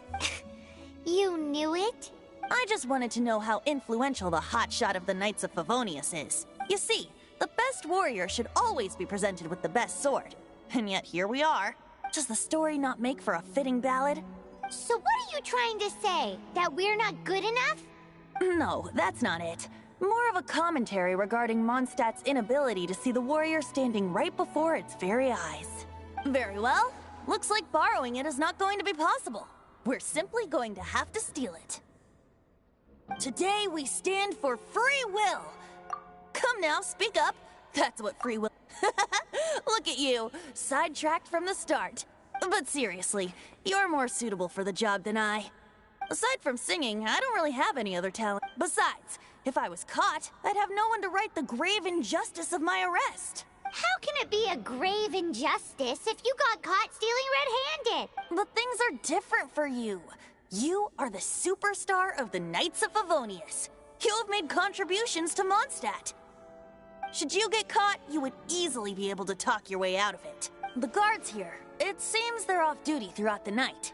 You knew it? I just wanted to know how influential the hotshot of the Knights of Favonius is. You see, the best warrior should always be presented with the best sword. And yet here we are. Does the story not make for a fitting ballad? So what are you trying to say? That we're not good enough? No, that's not it. More of a commentary regarding Mondstadt's inability to see the warrior standing right before its very eyes. Very well. Looks like borrowing it is not going to be possible. We're simply going to have to steal it. Today we stand for free will. Come now, speak up. That's what free will... Look at you, sidetracked from the start. But seriously, you're more suitable for the job than I. Aside from singing, I don't really have any other talent. Besides, if I was caught, I'd have no one to right the grave injustice of my arrest. How can it be a grave injustice if you got caught stealing red-handed? But things are different for you. You are the superstar of the Knights of Favonius. You have made contributions to Mondstadt. Should you get caught, you would easily be able to talk your way out of it. The guards here, it seems they're off duty throughout the night.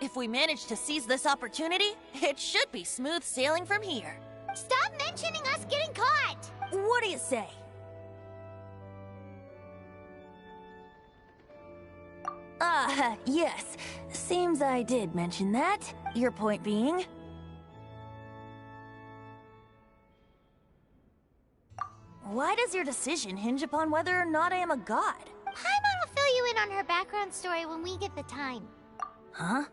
If we manage to seize this opportunity, it should be smooth sailing from here. Stop mentioning us getting caught! What do you say? Yes. Seems I did mention that. Your point being? Why does your decision hinge upon whether or not I am a god? Paimon will fill you in on her background story when we get the time. Huh?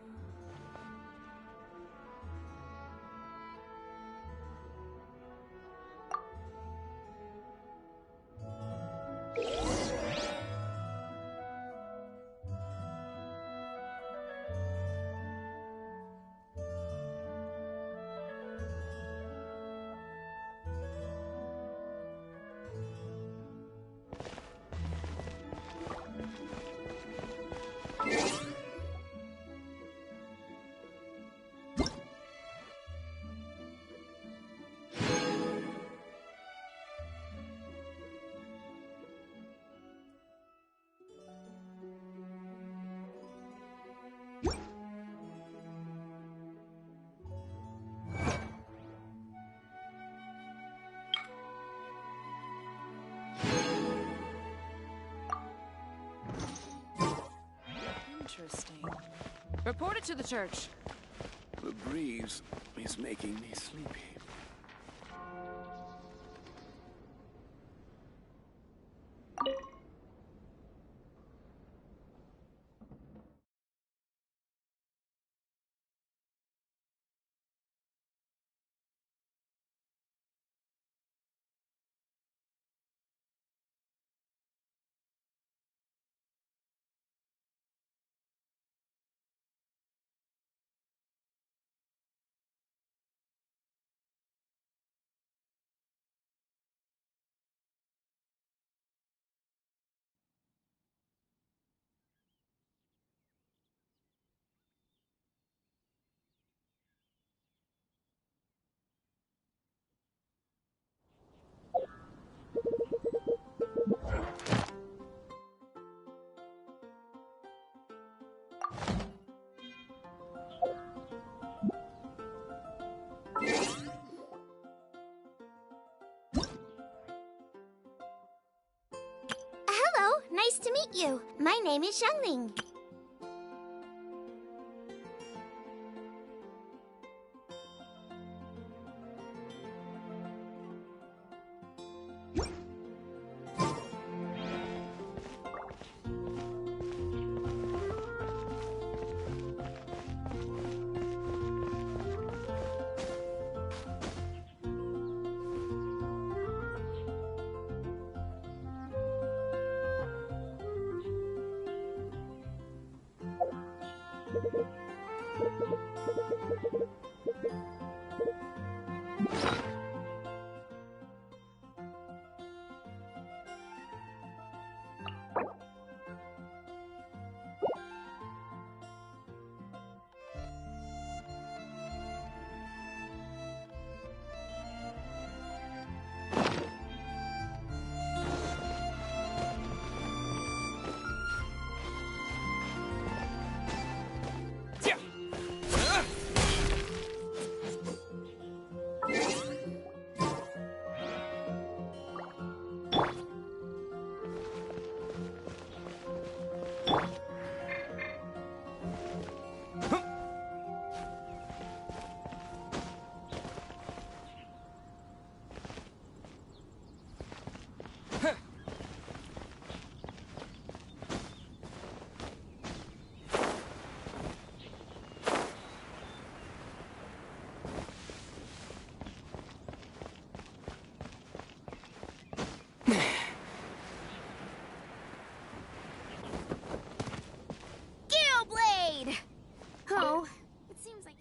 Interesting. Report it to the church. The breeze is making me sleepy. Hello, nice to meet you. My name is Xiangling. Oh, it seems like...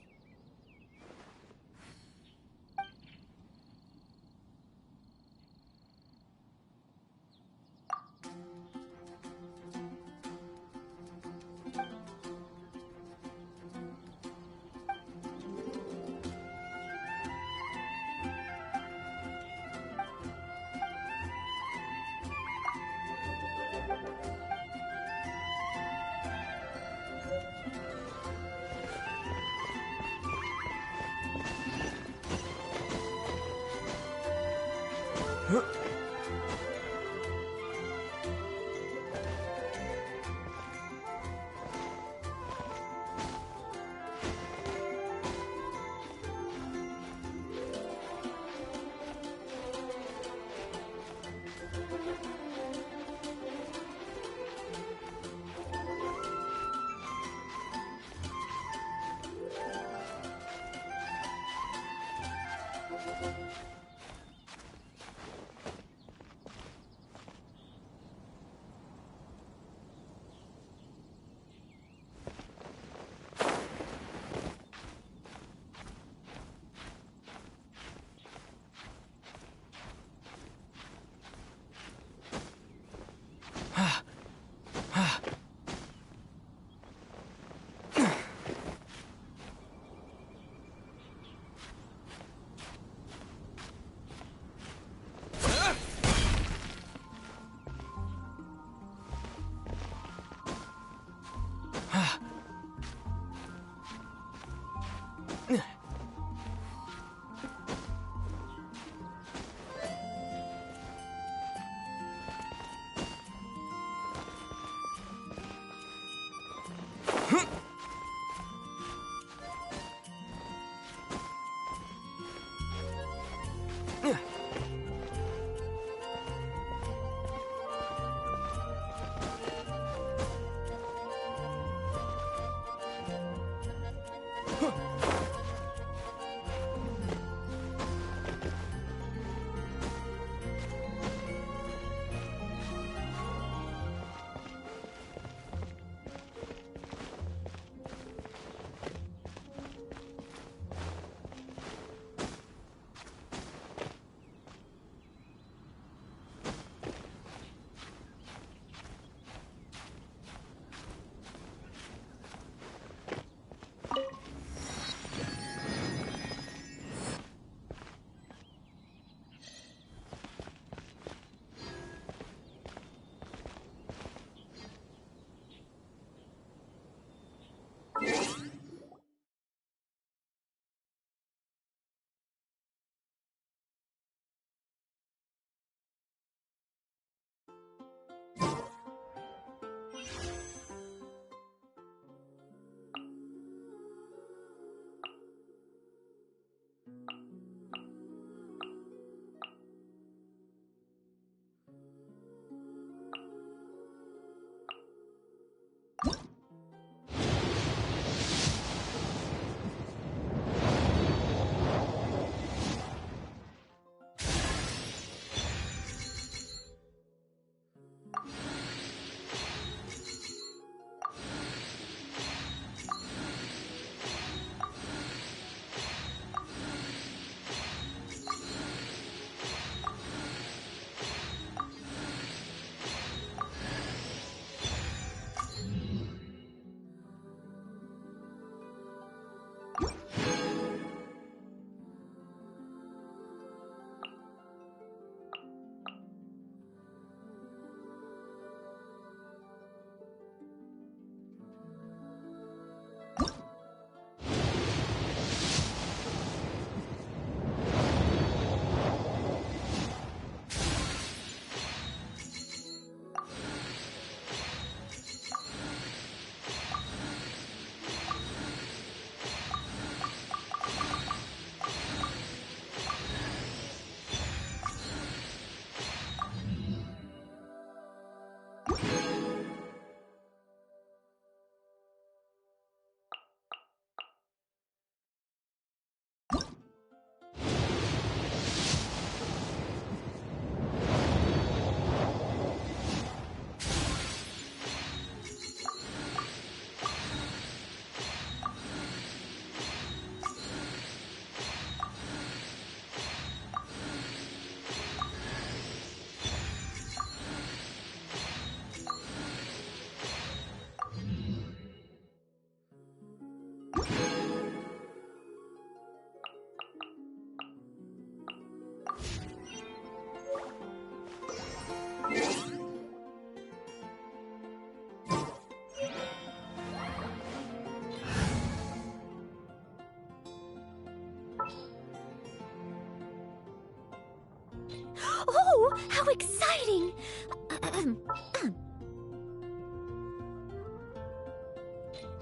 Oh, how exciting!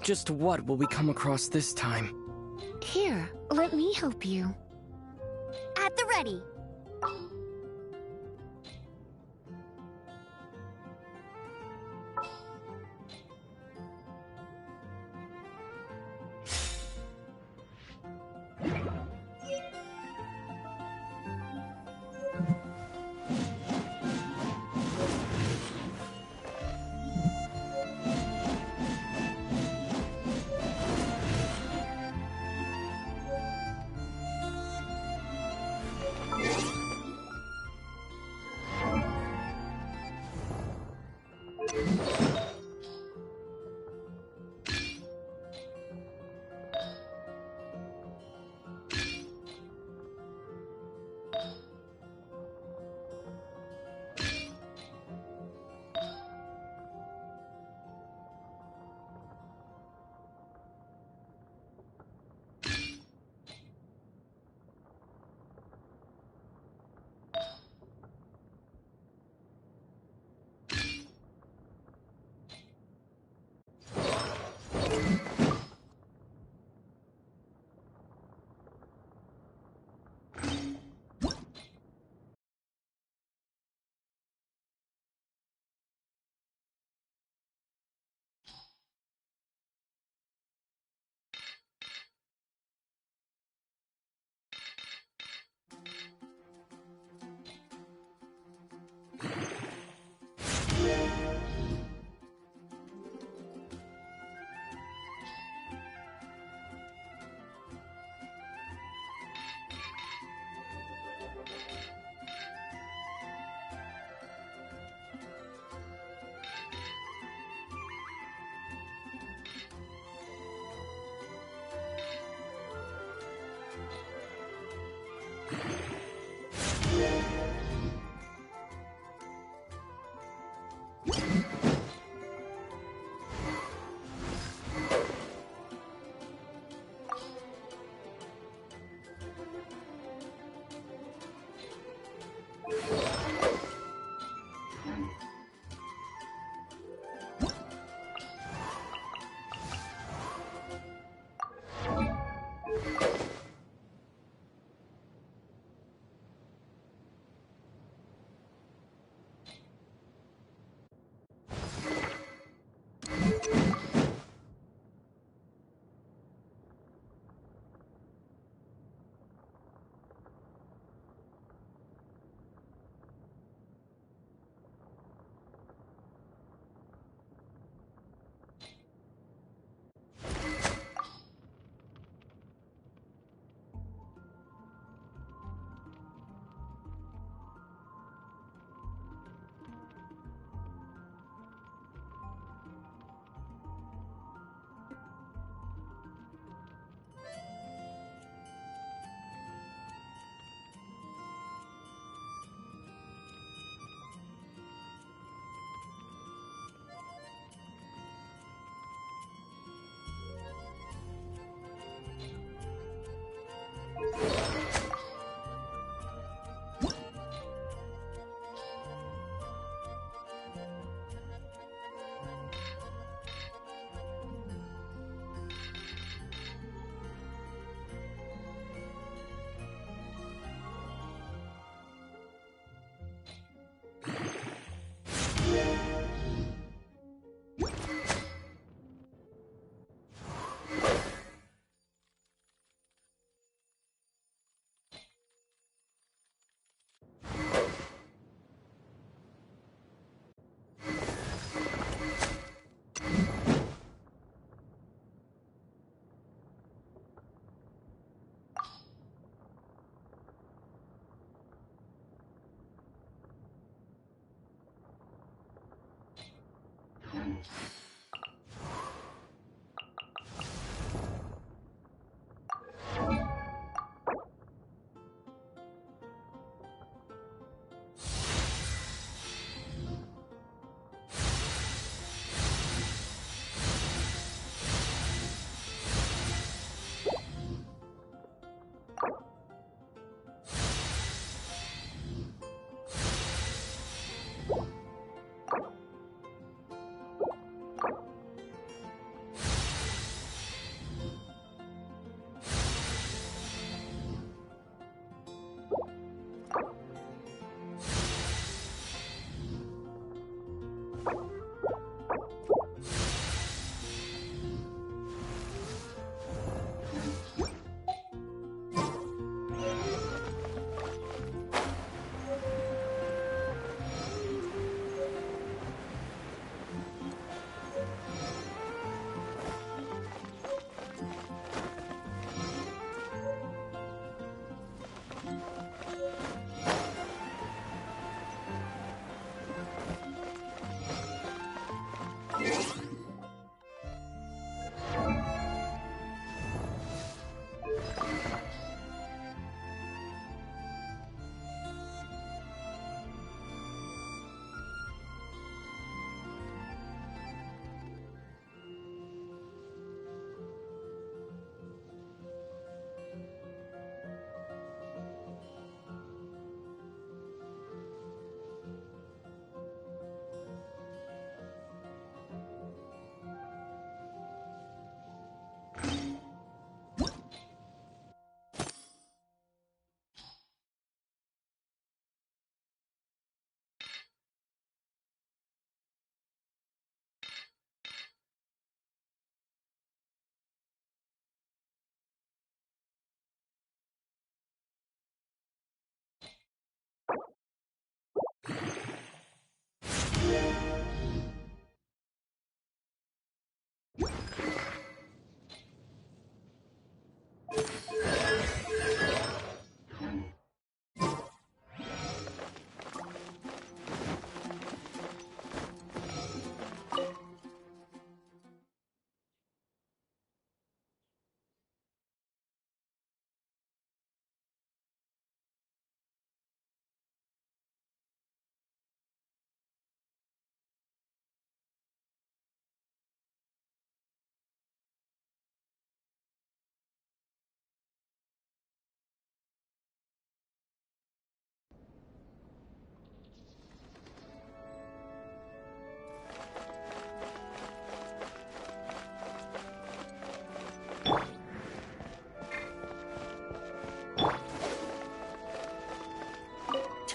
Just what will we come across this time? Here, let me help you. At the ready.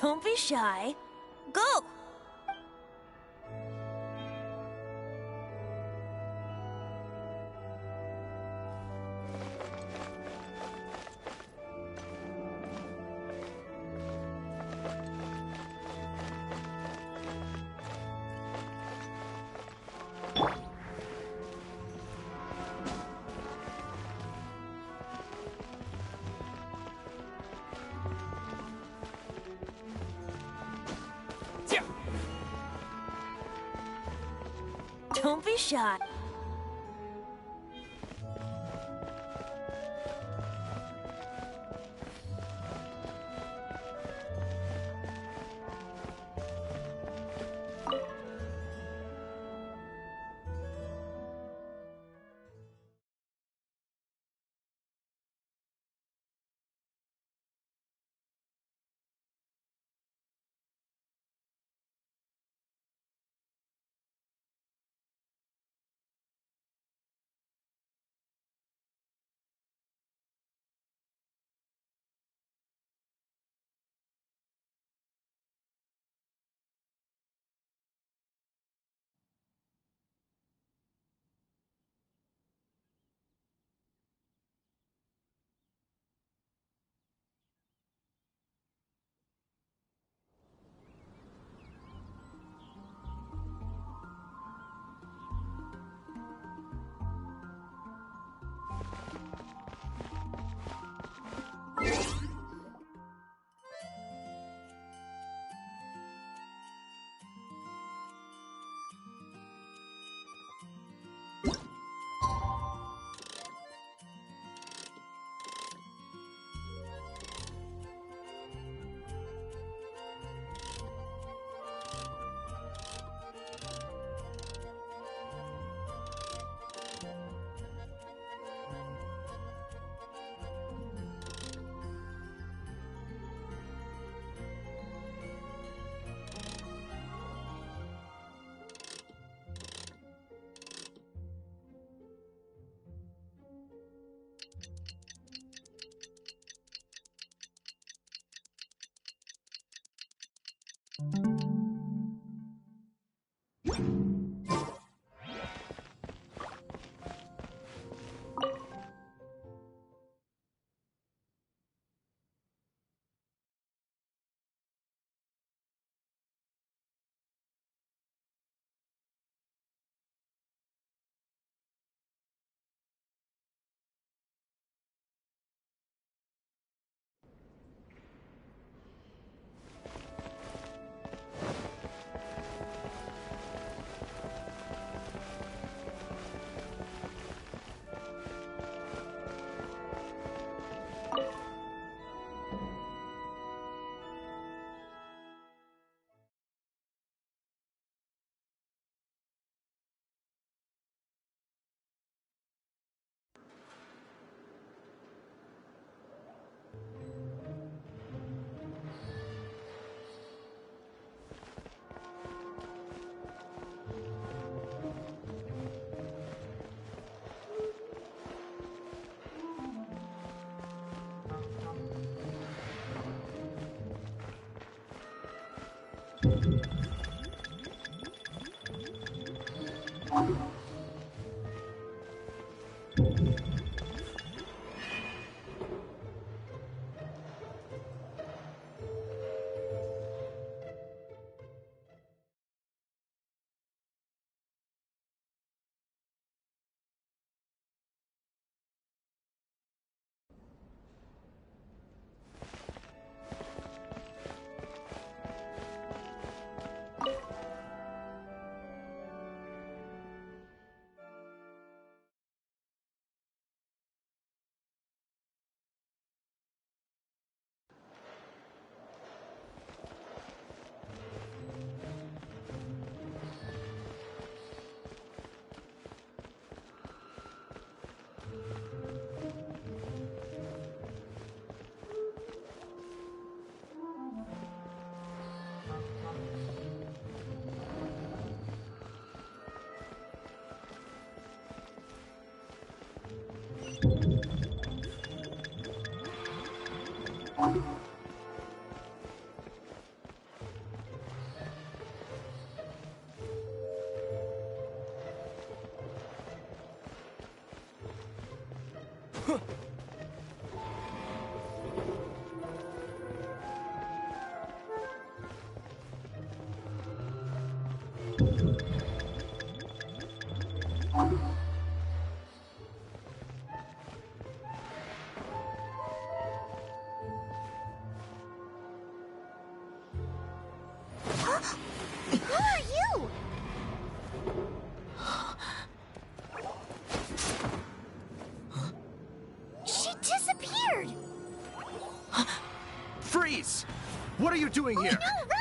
Don't be shy. Go! Don't be shy. Who are you? She disappeared! Freeze! What are you doing here? No, run!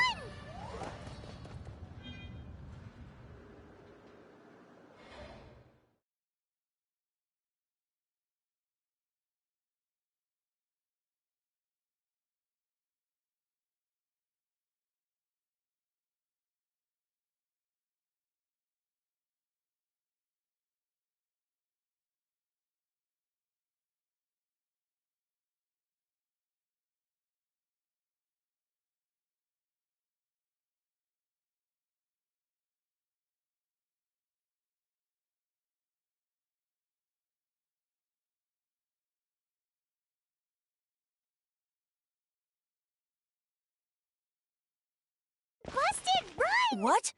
Busted, run! What?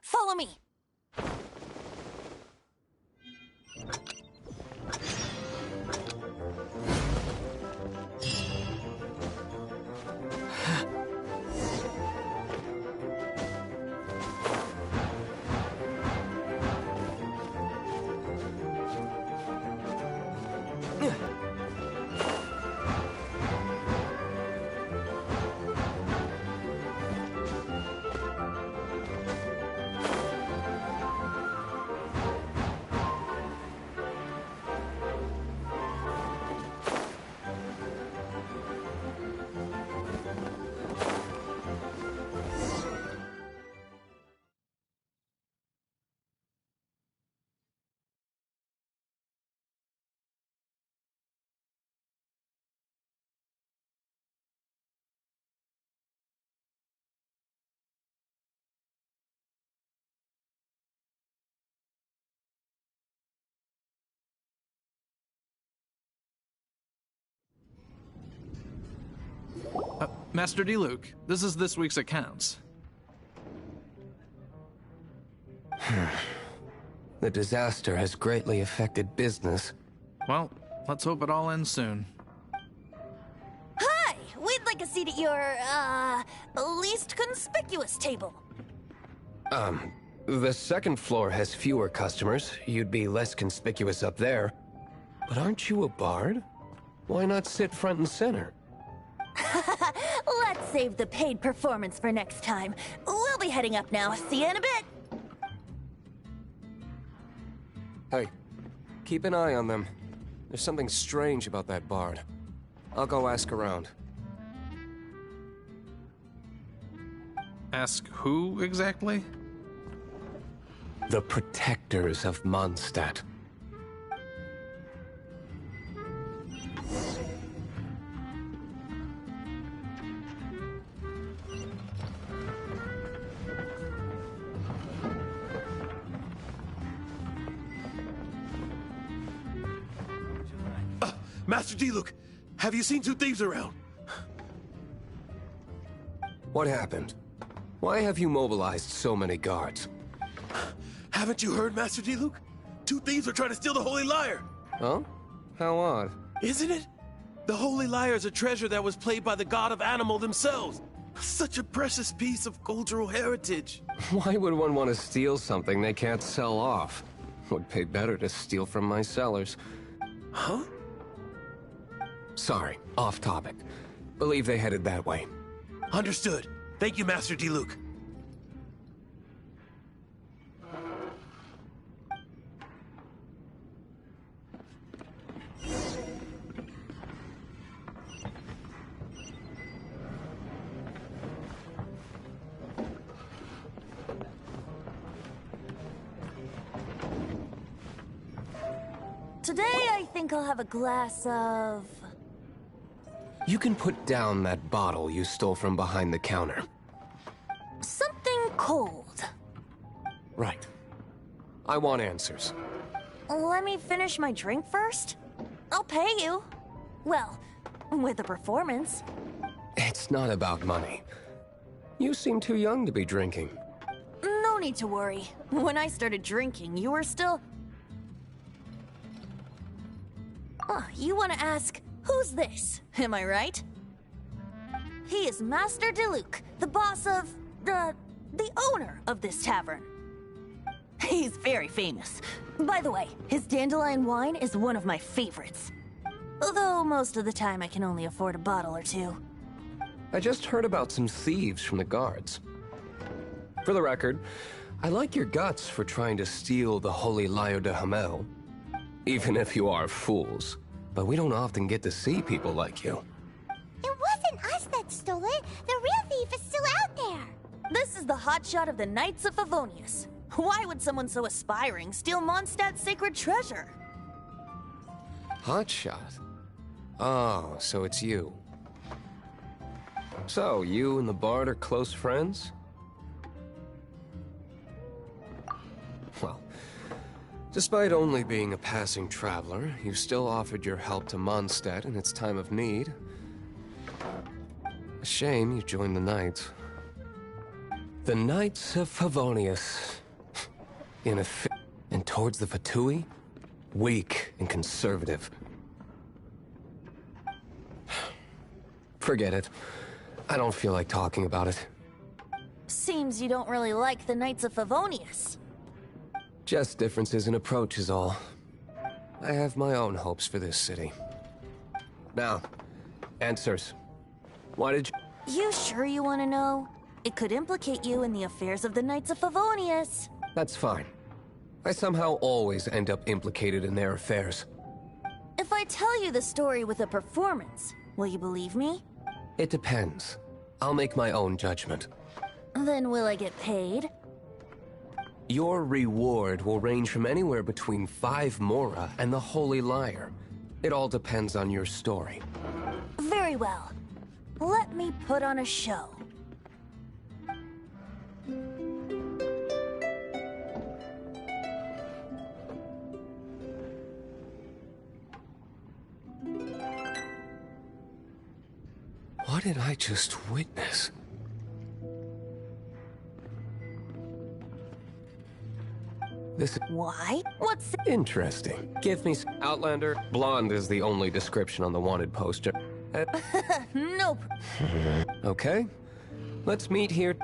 Follow me. Master D. Luke, this is this week's accounts. The disaster has greatly affected business. Well, let's hope it all ends soon. Hi! We'd like a seat at your, least conspicuous table. The second floor has fewer customers. You'd be less conspicuous up there. But aren't you a bard? Why not sit front and center? Let's save the paid performance for next time. We'll be heading up now. See you in a bit. Hey, keep an eye on them. There's something strange about that bard. I'll go ask around. Ask who exactly? The protectors of Mondstadt. Master Diluc, have you seen two thieves around? What happened? Why have you mobilized so many guards? Haven't you heard, Master Diluc? Two thieves are trying to steal the Holy Lyre! Huh? How odd. Isn't it? The Holy Lyre is a treasure that was played by the god of animal themselves. Such a precious piece of cultural heritage. Why would one want to steal something they can't sell off? Would pay better to steal from my sellers. Huh? Sorry, off topic. Believe they headed that way. Understood. Thank you, Master Diluc. Today, I think I'll have a glass of... You can put down that bottle you stole from behind the counter. something cold. Right. I want answers. Let me finish my drink first. I'll pay you. Well, with a performance. It's not about money. You seem too young to be drinking. No need to worry. When I started drinking, you were still... you want to ask, who's this? Am I right? He is Master Diluc, the boss of... the owner of this tavern. He's very famous. By the way, his dandelion wine is one of my favorites. Although most of the time I can only afford a bottle or two. I just heard about some thieves from the guards. For the record, I like your guts for trying to steal the Holy Lyre de Hamel. Even if you are fools. But we don't often get to see people like you. It wasn't us that stole it. The real thief is still out there. This is the hotshot of the Knights of Favonius. Why would someone so aspiring steal Mondstadt's sacred treasure? Hotshot? Oh, so it's you. So, you and the Bard are close friends? Well, despite only being a passing traveler, you still offered your help to Mondstadt in its time of need. A shame you joined the Knights. The Knights of Favonius. And towards the Fatui? Weak and conservative. Forget it. I don't feel like talking about it. Seems you don't really like the Knights of Favonius. Just differences in approach is all. I have my own hopes for this city. Now, answers. Why did you... You sure you want to know? It could implicate you in the affairs of the Knights of Favonius. That's fine. I somehow always end up implicated in their affairs. If I tell you the story with a performance, will you believe me? It depends. I'll make my own judgment. Then will I get paid? Your reward will range from anywhere between 5 Mora and the Holy Lyre. It all depends on your story. Very well. Let me put on a show. What did I just witness? This... Why? What's... Interesting. Give me... Outlander. Blonde is the only description on the wanted poster. Nope. Okay. Let's meet here.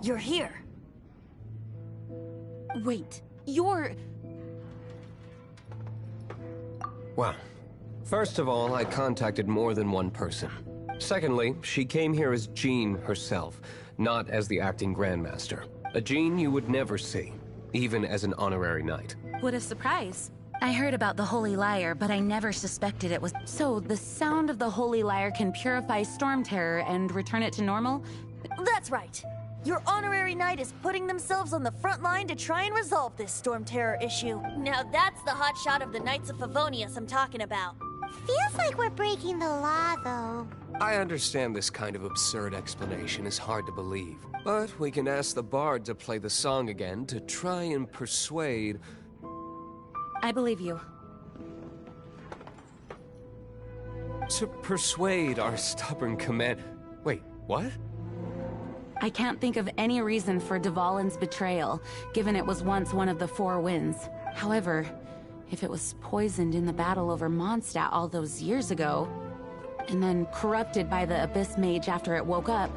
You're here. Wait, you're... Well, first of all, I contacted more than one person. Secondly, she came here as Jean herself, not as the acting Grandmaster. A Jean you would never see, even as an honorary knight. What a surprise. I heard about the Holy Lyre, but I never suspected it was... So, the sound of the Holy Lyre can purify Storm Terror and return it to normal? That's right. Your honorary knight is putting themselves on the front line to try and resolve this Storm Terror issue. Now that's the hot shot of the Knights of Favonius I'm talking about. Feels like we're breaking the law, though. I understand this kind of absurd explanation is hard to believe, but we can ask the bard to play the song again to try and persuade... I believe you. To persuade our stubborn command... Wait, what? I can't think of any reason for Dvalin's betrayal, given it was once one of the Four Winds. However, if it was poisoned in the battle over Mondstadt all those years ago, and then corrupted by the Abyss Mage after it woke up,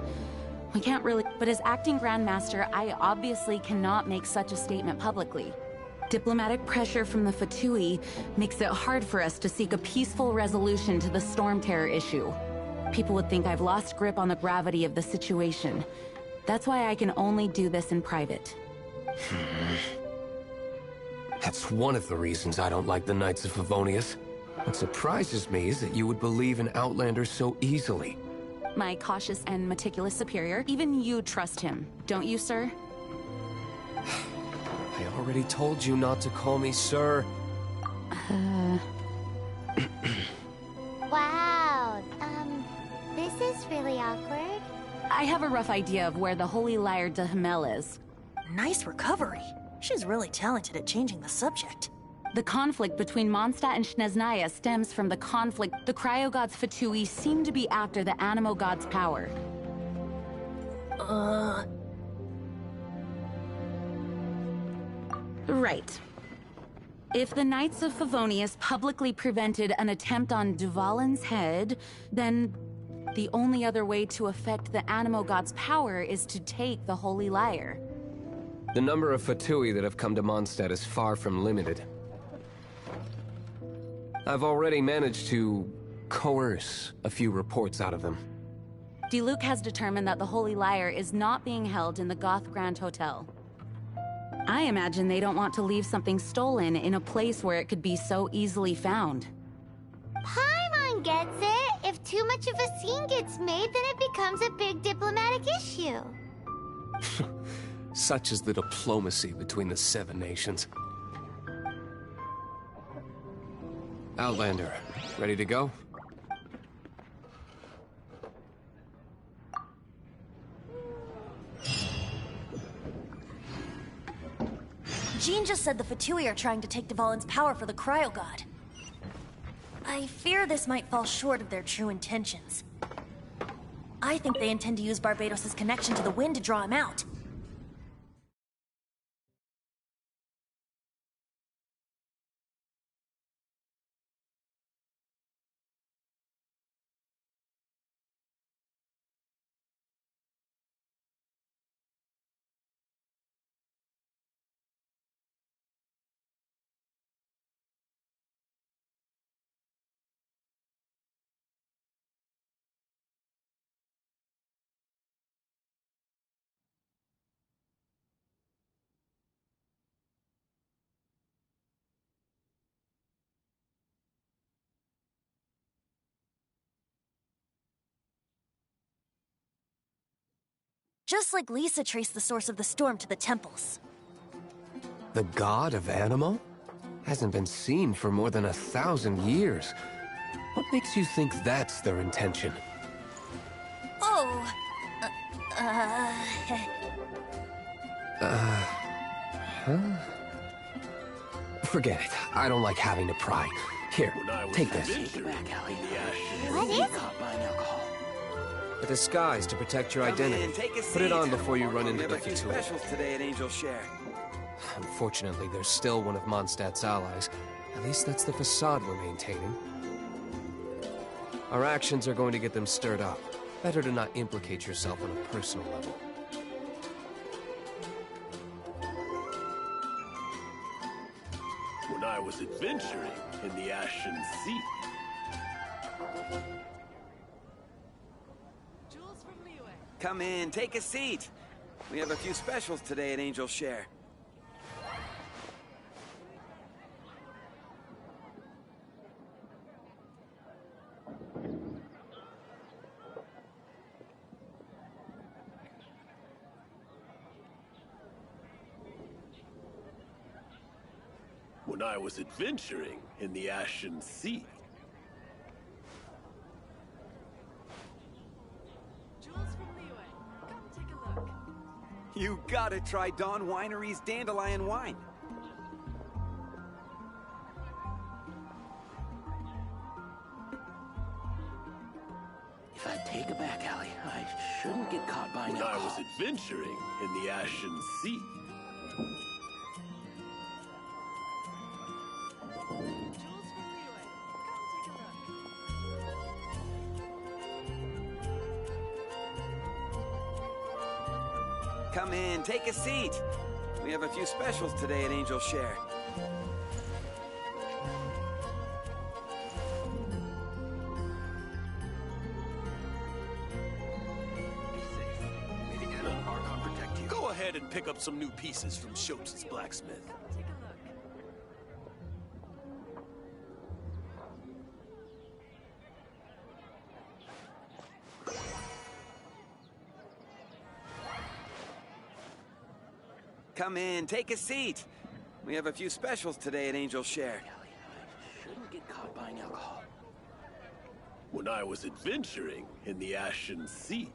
we can't really... But as acting Grandmaster, I obviously cannot make such a statement publicly. Diplomatic pressure from the Fatui makes it hard for us to seek a peaceful resolution to the Storm Terror issue. People would think I've lost grip on the gravity of the situation. That's why I can only do this in private. That's one of the reasons I don't like the Knights of Favonius. What surprises me is that you would believe in Outlanders so easily. My cautious and meticulous superior, even you trust him, don't you, sir? I already told you not to call me sir. Wow, this is really awkward. I have a rough idea of where the Holy Lyre de Hamel is. Nice recovery. She's really talented at changing the subject. The conflict between Mondstadt and Snezhnaya stems from the conflict. The cryogods Fatui seem to be after the Animo god's power. Right. If the Knights of Favonius publicly prevented an attempt on Dvalin's head, then the only other way to affect the Animo god's power is to take the Holy Lyre. The number of Fatui that have come to Mondstadt is far from limited. I've already managed to coerce a few reports out of them. Diluc has determined that the Holy Lyre is not being held in the Goth Grand Hotel. I imagine they don't want to leave something stolen in a place where it could be so easily found. Paimon gets it. If too much of a scene gets made, then it becomes a big diplomatic issue. Such is the diplomacy between the Seven Nations. Outlander, ready to go? Jean just said the Fatui are trying to take Dvalin's power for the Cryo God. I fear this might fall short of their true intentions. I think they intend to use Barbados' connection to the wind to draw him out. Just like Lisa traced the source of the storm to the temples. The god of Animo? Hasn't been seen for more than 1,000 years. What makes you think that's their intention? Oh... Huh? Forget it. I don't like having to pry. Here, take this. What is it? A disguise to protect your identity. Put it on before you run into the Fatui. Today at Angel Share. Unfortunately, there's still one of Mondstadt's allies. At least that's the facade we're maintaining. Our actions are going to get them stirred up. Better to not implicate yourself on a personal level. was adventuring in the Ashen Sea. Come in, take a seat. We have a few specials today at Angel Share. When I was adventuring in the Ashen Sea. You gotta try Dawn Winery's Dandelion Wine. If I take a back alley, I shouldn't get caught by When alcohol. I was adventuring in the Ashen Sea. Come in, take a seat. We have a few specials today at Angel Share. Go ahead and pick up some new pieces from Schultz's blacksmith. Come in, take a seat. We have a few specials today at Angel Share. Shouldn't get caught buying alcohol. When I was adventuring in the Ashen Sea.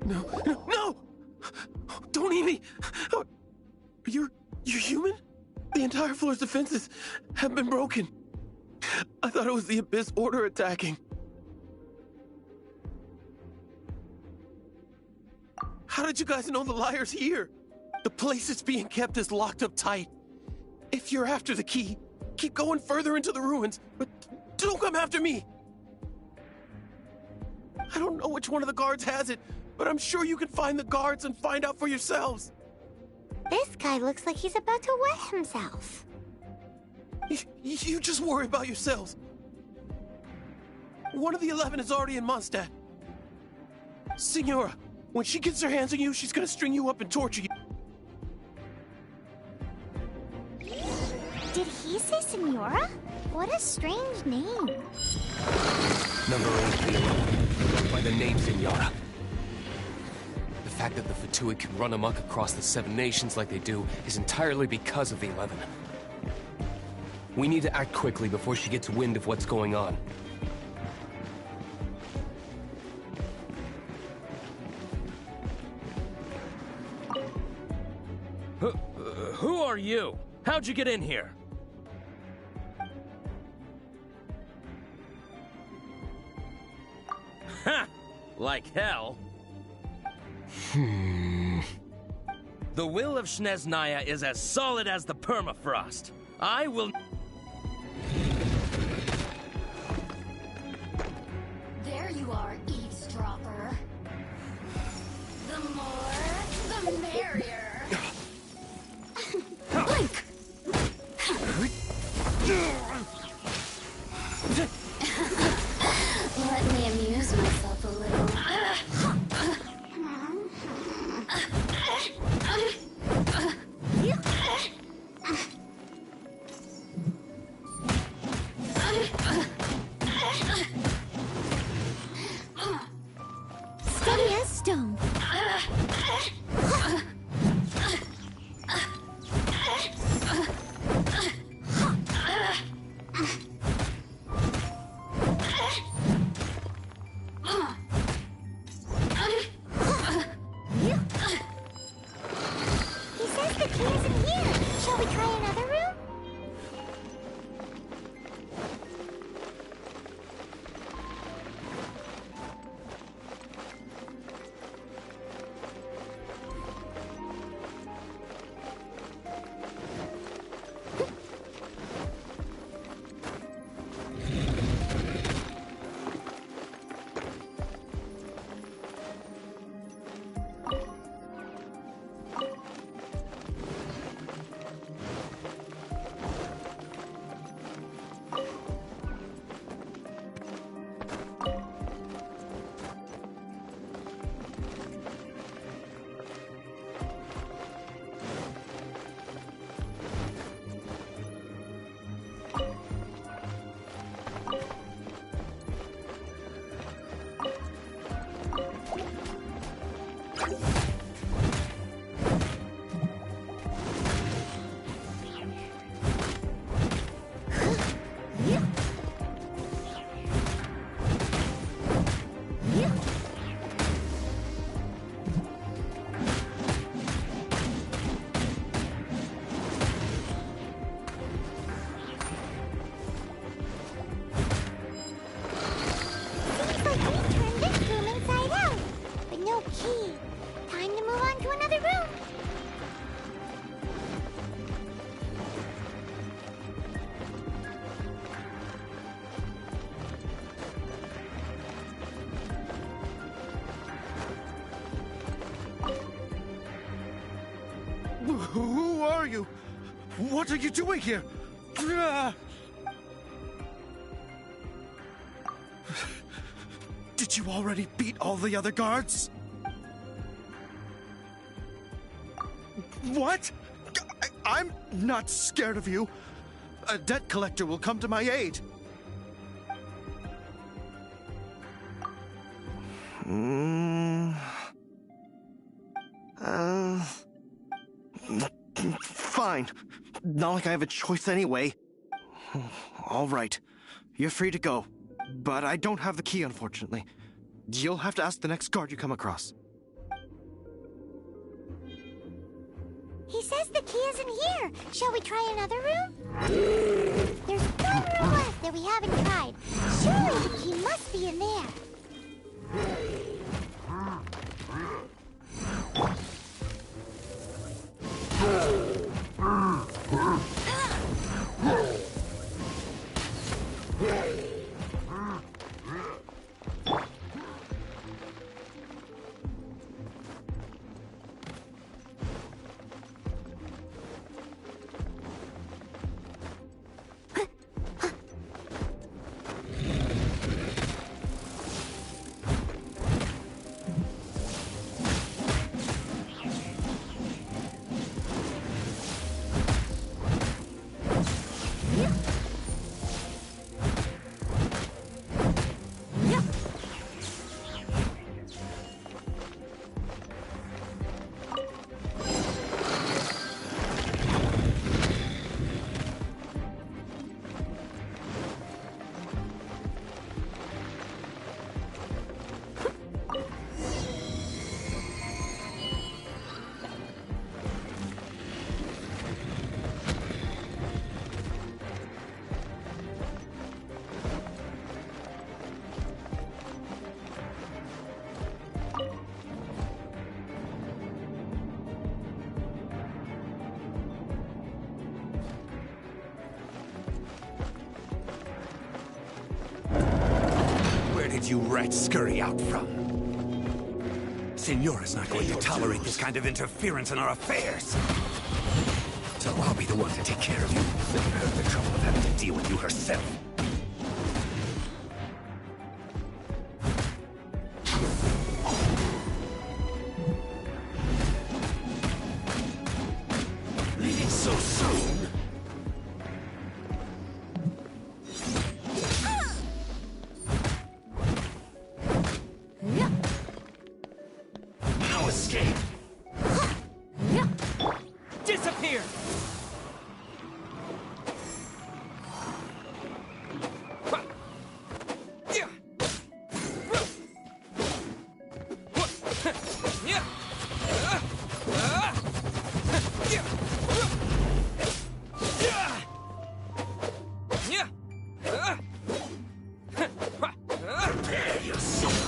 No, no, no! Don't eat me! You're human? The entire floor's defenses have been broken. I thought it was the Abyss Order attacking. How did you guys know the liar's here? The place it's being kept is locked up tight. If you're after the key, keep going further into the ruins, but don't come after me! I don't know which one of the guards has it, but I'm sure you can find the guards and find out for yourselves. This guy looks like he's about to wet himself. You just worry about yourselves. One of the 11 is already in Mondstadt. Signora, when she gets her hands on you, she's gonna string you up and torture you. Did he say Senora? What a strange name. Number 8 by the name Senora. The fact that the Fatui can run amok across the 7 nations like they do is entirely because of the 11. We need to act quickly before she gets wind of what's going on. Who are you? How'd you get in here? Ha! Like hell. The will of Snezhnaya is as solid as the permafrost. I will... There you are, eavesdropper. The more, the merrier. Blink! Let me amuse myself a little. Steady as stone. He says the key is in here. Shall we try another room? Key. Time to move on to another room. Who are you? What are you doing here? Did you already beat all the other guards? What? I'm not scared of you. A debt collector will come to my aid. Fine. Not like I have a choice anyway. All right. You're free to go. But I don't have the key, unfortunately. You'll have to ask the next guard you come across. He says the key is in here. Shall we try another room? There's one room left that we haven't tried. Surely the key must be in there. you rats scurry out from. Senora's not going to tolerate this kind of interference in our affairs. So I'll be the one to take care of you. Save her the trouble of having to deal with you herself. Leaving so soon? No escape. Disappear! Prepare yourself.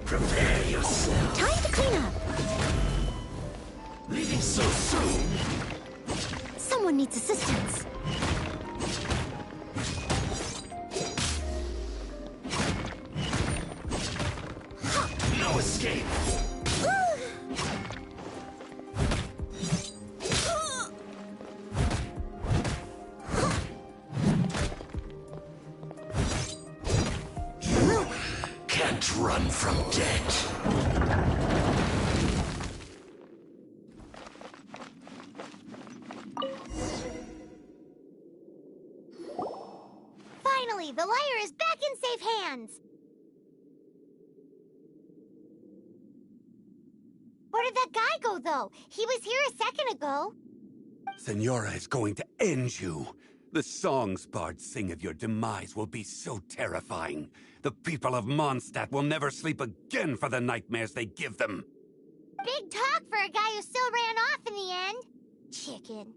Prepare yourself. Time to clean up. Leaving so soon? Someone needs assistance. No escape. Can't run from death. Finally, the lyre is back in safe hands! Where did that guy go, though? He was here a second ago. Senora is going to end you. The songs bards sing of your demise will be so terrifying. The people of Mondstadt will never sleep again for the nightmares they give them. Big talk for a guy who still ran off in the end. Chicken.